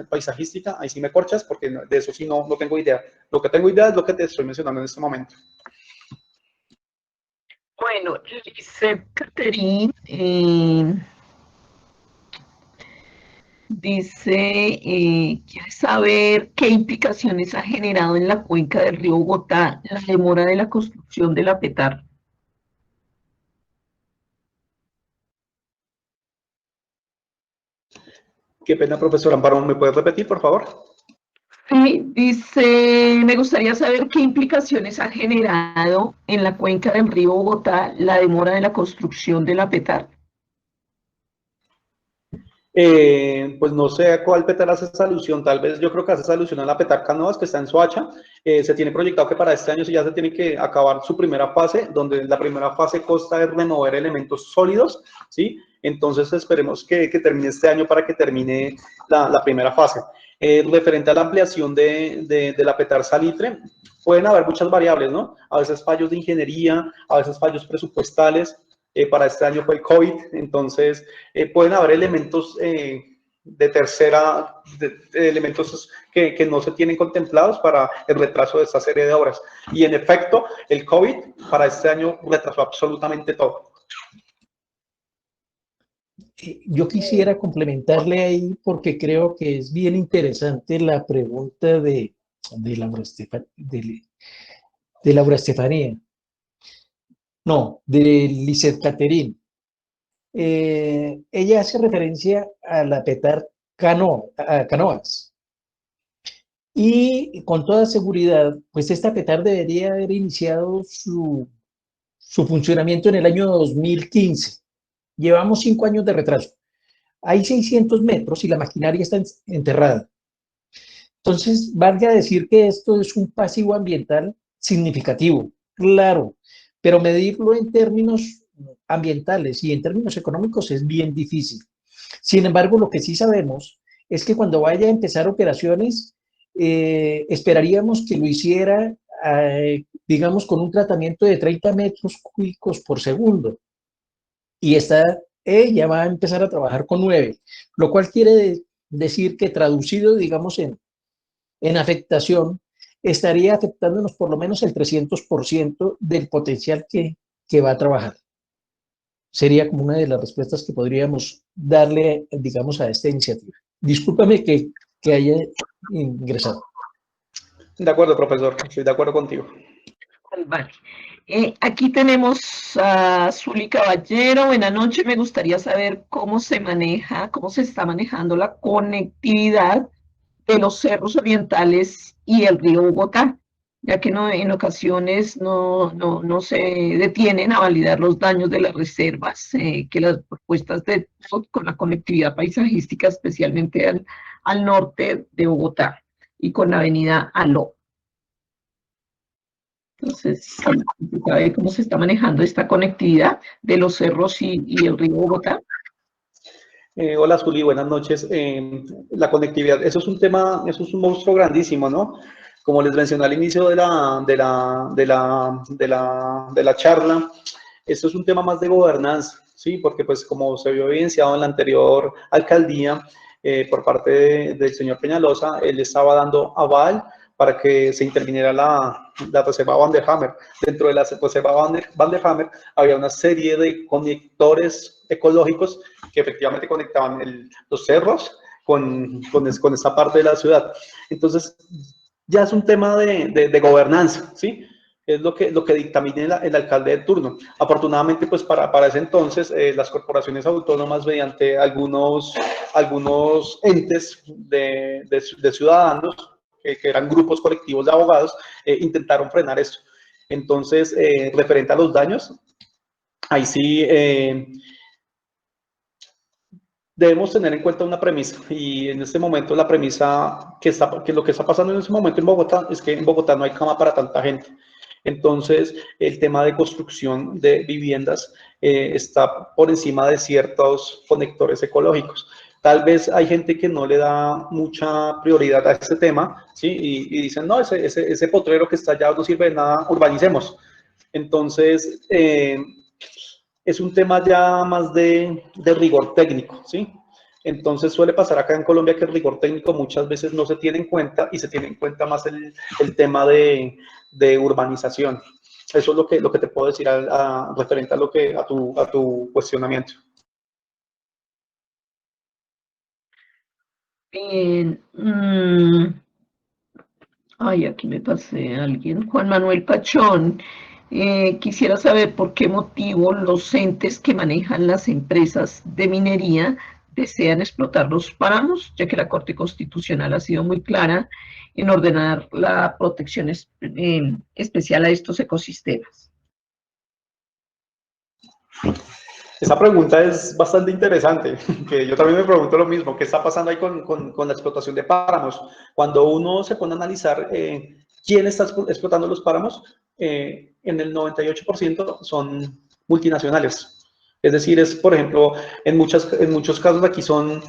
paisajística, ahí sí me corchas, porque de eso sí no tengo idea. Lo que tengo idea es lo que te estoy mencionando en este momento. Bueno, Lisette Caterín dice, quiere saber qué implicaciones ha generado en la cuenca del río Bogotá la demora de la construcción de la PETAR. Qué pena, profesor Amparo, ¿me puedes repetir, por favor? Sí, dice, me gustaría saber qué implicaciones ha generado en la cuenca del río Bogotá la demora de la construcción de la PETAR. Pues no sé a cuál PETAR hace esa alusión, tal vez yo creo que hace esa alusión a la PETAR Canoas, que está en Soacha. Se tiene proyectado que para este año ya se tiene que acabar su primera fase, donde la primera fase consta de remover elementos sólidos, ¿sí? Entonces esperemos que termine este año para que termine la primera fase. Referente a la ampliación de la PETAR Salitre, pueden haber muchas variables, ¿no? A veces fallos de ingeniería, a veces fallos presupuestales. Para este año fue el COVID, entonces pueden haber elementos de tercera, elementos que no se tienen contemplados para el retraso de esta serie de obras. Y en efecto, el COVID para este año retrasó absolutamente todo. Yo quisiera complementarle ahí porque creo que es bien interesante la pregunta de Laura Estefanía. No, de Lisette Caterín. Ella hace referencia a la PETAR Canoas. Y con toda seguridad, pues esta PETAR debería haber iniciado su funcionamiento en el año 2015. Llevamos 5 años de retraso. Hay 600 metros y la maquinaria está enterrada. Entonces, valga decir que esto es un pasivo ambiental significativo, claro, pero medirlo en términos ambientales y en términos económicos es bien difícil. Sin embargo, lo que sí sabemos es que cuando vaya a empezar operaciones, esperaríamos que lo hiciera, digamos, con un tratamiento de 30 metros cúbicos por segundo. Y ella va a empezar a trabajar con 9, lo cual quiere decir que traducido, digamos, en afectación, estaría afectándonos por lo menos el 300% del potencial que va a trabajar. Sería como una de las respuestas que podríamos darle, digamos, a esta iniciativa. Discúlpame que haya ingresado. De acuerdo, profesor, estoy de acuerdo contigo. Vale. Aquí tenemos a Zuli Caballero. Buenas noches. Me gustaría saber cómo se está manejando la conectividad de los cerros orientales y el río Bogotá, ya que en ocasiones no se detienen a validar los daños de las reservas, que las propuestas con la conectividad paisajística, especialmente al norte de Bogotá y con la avenida Aló. Entonces, ¿sabe cómo se está manejando esta conectividad de los cerros y el río Bogotá? Hola, Zuli, buenas noches. La conectividad, eso es un tema, eso es un monstruo grandísimo, ¿no? Como les mencioné al inicio de la charla, esto es un tema más de gobernanza, ¿sí? Porque, pues, como se vio evidenciado en la anterior alcaldía, por parte del señor Peñalosa, él estaba dando aval para que se interviniera la reserva Van der Hammer. Dentro de la reserva Van der Hammer había una serie de conectores ecológicos que efectivamente conectaban los cerros con esta parte de la ciudad. Entonces, ya es un tema de gobernanza, ¿sí? Es lo que dictamina el alcalde de turno. Afortunadamente, pues para ese entonces, las corporaciones autónomas, mediante algunos entes de ciudadanos, que eran grupos colectivos de abogados, intentaron frenar esto. Entonces, referente a los daños, ahí sí debemos tener en cuenta una premisa, y en este momento la premisa que lo que está pasando en este momento en Bogotá es que en Bogotá no hay cama para tanta gente. Entonces, el tema de construcción de viviendas está por encima de ciertos conectores ecológicos. Tal vez hay gente que no le da mucha prioridad a este tema, ¿sí? Y dicen, no, ese potrero que está allá no sirve de nada, urbanicemos. Entonces, es un tema ya más de rigor técnico, ¿sí? Entonces suele pasar acá en Colombia que el rigor técnico muchas veces no se tiene en cuenta y se tiene en cuenta más el tema de urbanización. Eso es lo que te puedo decir referente a tu cuestionamiento. Bien. Ay, aquí me pasé a alguien. Juan Manuel Pachón. Quisiera saber por qué motivo los entes que manejan las empresas de minería desean explotar los páramos, ya que la Corte Constitucional ha sido muy clara en ordenar la protección especial a estos ecosistemas. Esa pregunta es bastante interesante, que yo también me pregunto lo mismo, ¿qué está pasando ahí con la explotación de páramos? Cuando uno se pone a analizar quién está explotando los páramos, en el 98% son multinacionales. Es decir, por ejemplo, en muchos casos aquí son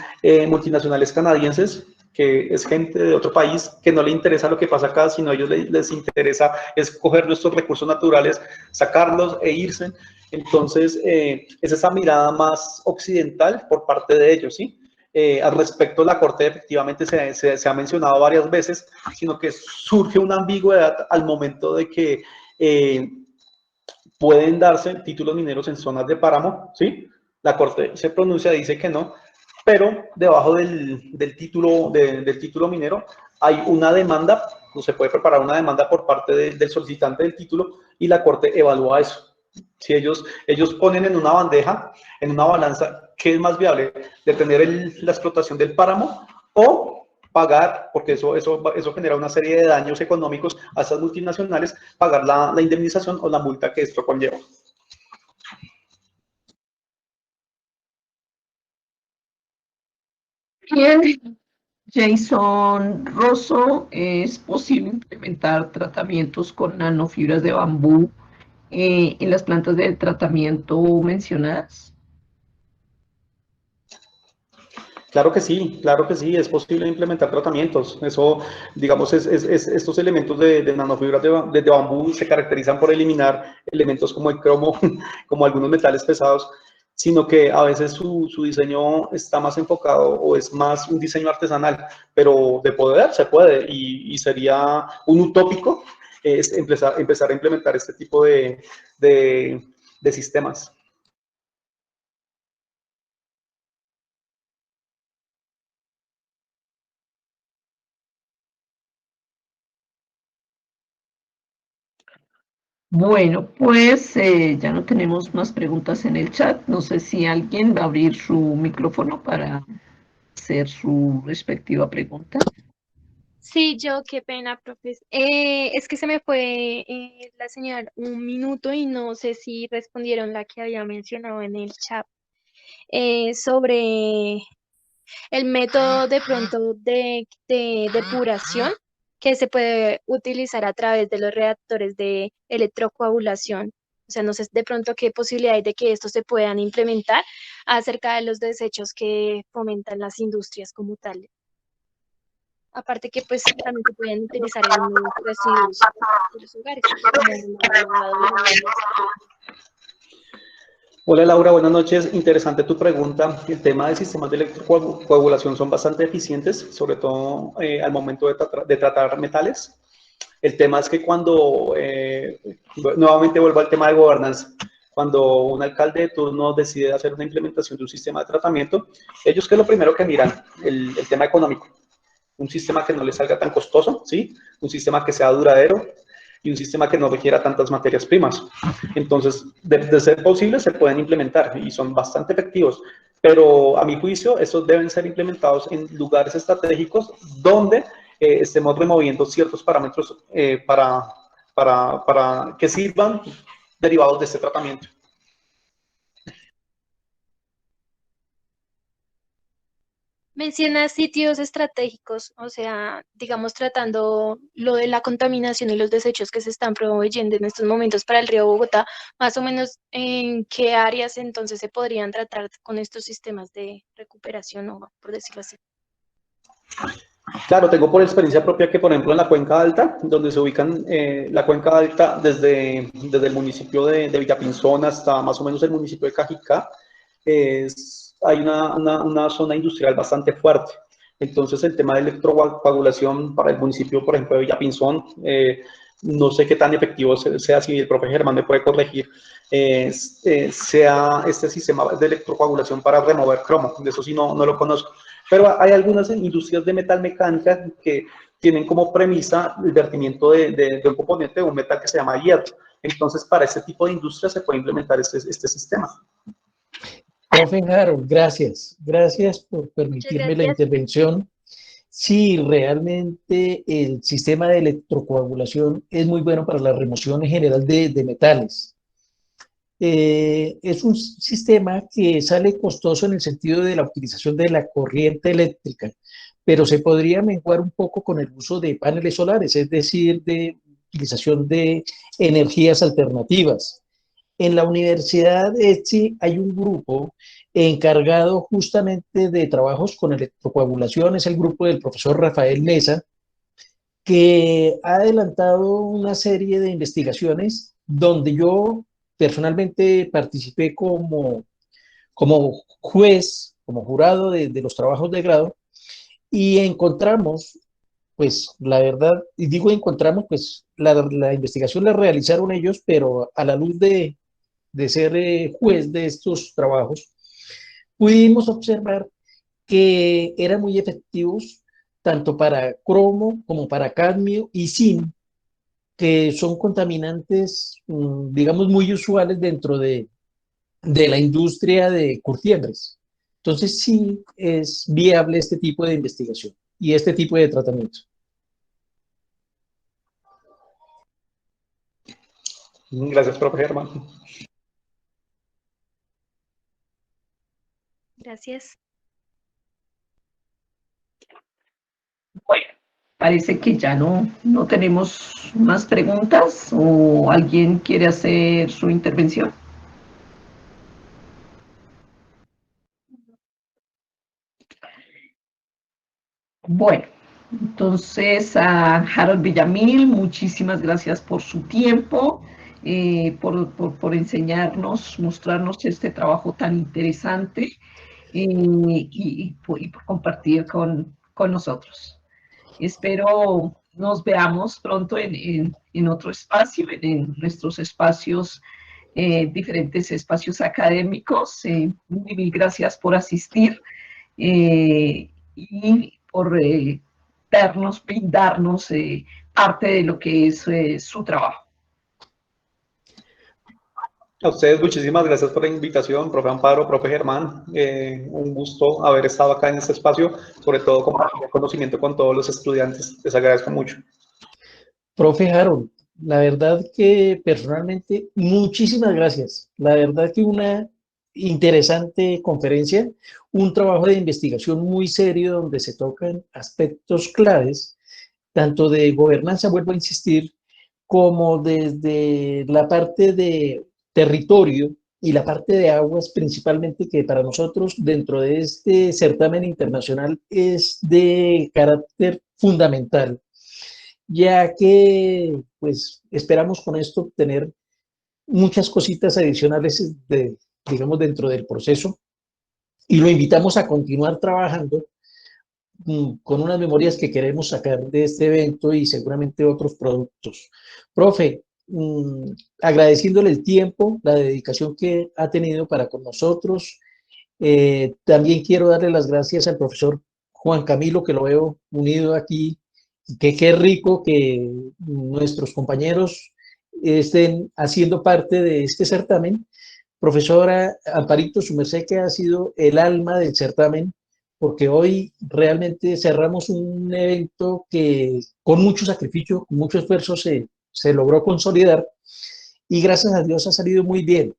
multinacionales canadienses, que es gente de otro país que no le interesa lo que pasa acá, sino a ellos les interesa escoger nuestros recursos naturales, sacarlos e irse. Entonces, es esa mirada más occidental por parte de ellos, ¿sí? Al respecto, la Corte efectivamente se ha mencionado varias veces, sino que surge una ambigüedad al momento de que pueden darse títulos mineros en zonas de páramo, ¿sí? La Corte se pronuncia, dice que no, pero debajo del título minero hay una demanda, o se puede preparar una demanda por parte del solicitante del título, y la Corte evalúa eso. Si ellos ponen en una bandeja, en una balanza, ¿qué es más viable? ¿De tener la explotación del páramo o pagar, porque eso genera una serie de daños económicos a esas multinacionales, pagar la indemnización o la multa que esto conlleva? Bien, Jason Rosso, ¿es posible implementar tratamientos con nanofibras de bambú en las plantas de tratamiento mencionadas? Claro que sí, es posible implementar tratamientos. Eso, digamos, estos elementos de nanofibras de bambú se caracterizan por eliminar elementos como el cromo, como algunos metales pesados. sino que a veces su diseño está más enfocado o es más un diseño artesanal, pero de poder se puede y sería un utópico es empezar a implementar este tipo de sistemas. Bueno, pues ya no tenemos más preguntas en el chat. No sé si alguien va a abrir su micrófono para hacer su respectiva pregunta. Sí, yo, qué pena, profes. Es que se me fue la señal un minuto y no sé si respondieron la que había mencionado en el chat sobre el método de pronto de depuración que se puede utilizar a través de los reactores de electrocoagulación. O sea, no sé de pronto qué posibilidad hay de que estos se puedan implementar acerca de los desechos que fomentan las industrias como tal. Aparte que pues también se pueden utilizar en los residuos de los hogares, como el lavado de manos. Hola Laura, buenas noches. Interesante tu pregunta. El tema de sistemas de electrocoagulación son bastante eficientes, sobre todo al momento de tratar metales. El tema es que cuando, nuevamente vuelvo al tema de gobernanza, cuando un alcalde de turno decide hacer una implementación de un sistema de tratamiento, ellos que es lo primero que miran, el tema económico. Un sistema que no les salga tan costoso, ¿sí? Un sistema que sea duradero y un sistema que no requiera tantas materias primas. Entonces, de ser posible, se pueden implementar y son bastante efectivos. Pero a mi juicio, estos deben ser implementados en lugares estratégicos donde estemos removiendo ciertos parámetros para que sirvan derivados de este tratamiento. Menciona sitios estratégicos, o sea, digamos, tratando lo de la contaminación y los desechos que se están proveyendo en estos momentos para el río Bogotá, más o menos en qué áreas entonces se podrían tratar con estos sistemas de recuperación, o por decirlo así. Claro, tengo por experiencia propia que, por ejemplo, en la Cuenca Alta, donde se ubican la Cuenca Alta desde el municipio de Villapinzón hasta más o menos el municipio de Cajicá, hay una zona industrial bastante fuerte. Entonces, el tema de electrocoagulación para el municipio, por ejemplo, de Villapinzón, no sé qué tan efectivo sea, si el profe Germán me puede corregir, sea este sistema de electrocoagulación para remover cromo. De eso sí no lo conozco. Pero hay algunas industrias de metalmecánica que tienen como premisa el vertimiento de un componente de un metal que se llama hierro. Entonces, para este tipo de industria se puede implementar este sistema. Profe Harold, gracias. Gracias por permitirme la intervención. Sí, realmente el sistema de electrocoagulación es muy bueno para la remoción en general de metales. Es un sistema que sale costoso en el sentido de la utilización de la corriente eléctrica, pero se podría menguar un poco con el uso de paneles solares, es decir, de utilización de energías alternativas. En la Universidad de ETSI hay un grupo encargado justamente de trabajos con electrocoagulación, es el grupo del profesor Rafael Mesa, que ha adelantado una serie de investigaciones donde yo personalmente participé como juez, como jurado de los trabajos de grado, y encontramos, pues la verdad, y digo encontramos, pues la investigación la realizaron ellos, pero a la luz de ser juez de estos trabajos, pudimos observar que eran muy efectivos tanto para cromo como para cadmio y zinc, que son contaminantes, digamos, muy usuales dentro de la industria de curtiembres. Entonces sí es viable este tipo de investigación y este tipo de tratamiento. Gracias, profe Germán. Gracias. Bueno, parece que ya no tenemos más preguntas, o alguien quiere hacer su intervención. Bueno, entonces a Harold Villamil, muchísimas gracias por su tiempo por enseñarnos, mostrarnos este trabajo tan interesante y por compartir con nosotros. Espero nos veamos pronto en otro espacio, en nuestros espacios, diferentes espacios académicos. Mil gracias por asistir y por brindarnos parte de lo que es su trabajo. A ustedes muchísimas gracias por la invitación, profe Amparo, profe Germán. Un gusto haber estado acá en este espacio, sobre todo compartir conocimiento con todos los estudiantes. Les agradezco mucho. Profe Harold, la verdad que personalmente muchísimas gracias. La verdad que una interesante conferencia, un trabajo de investigación muy serio donde se tocan aspectos claves, tanto de gobernanza, vuelvo a insistir, como desde la parte de territorio y la parte de aguas, principalmente, que para nosotros dentro de este certamen internacional es de carácter fundamental, ya que pues esperamos con esto obtener muchas cositas adicionales digamos, dentro del proceso, y lo invitamos a continuar trabajando con unas memorias que queremos sacar de este evento y seguramente otros productos. Profe, agradeciéndole el tiempo, la dedicación que ha tenido para con nosotros. También quiero darle las gracias al profesor Juan Camilo, que lo veo unido aquí, que qué rico que nuestros compañeros estén haciendo parte de este certamen. Profesora Amparito, su merced, que ha sido el alma del certamen, porque hoy realmente cerramos un evento que con mucho sacrificio, con mucho esfuerzo se logró consolidar, y gracias a Dios ha salido muy bien.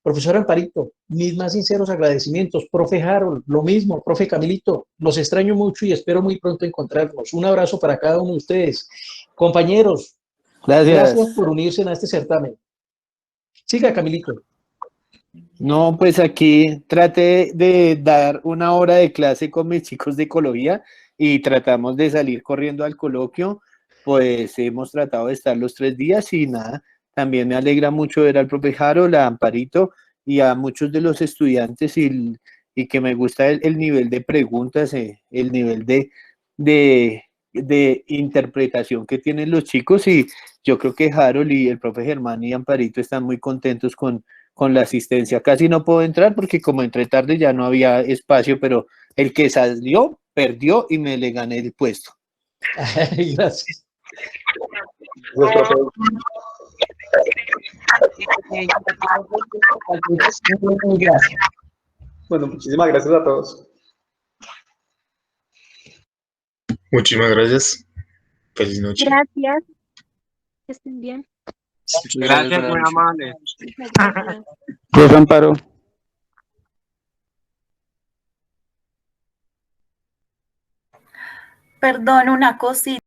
Profesor Amparito, mis más sinceros agradecimientos. Profe Harold, lo mismo. Profe Camilito, los extraño mucho y espero muy pronto encontrarnos. Un abrazo para cada uno de ustedes. Compañeros, gracias por unirse a este certamen. Siga, Camilito. No, pues aquí traté de dar una hora de clase con mis chicos de ecología y tratamos de salir corriendo al coloquio. Pues hemos tratado de estar los 3 días y nada, también me alegra mucho ver al profe Harold, a Amparito y a muchos de los estudiantes y que me gusta el nivel de preguntas, el nivel de interpretación que tienen los chicos, y yo creo que Harold y el profe Germán y Amparito están muy contentos con la asistencia. Casi no puedo entrar porque como entré tarde ya no había espacio, pero el que salió perdió y me le gané el puesto. Gracias. Bueno, muchísimas gracias a todos. Muchísimas gracias. Feliz noche. Gracias. Que estén bien. Gracias, muy amable. Profe Amparo. Perdón, una cosita.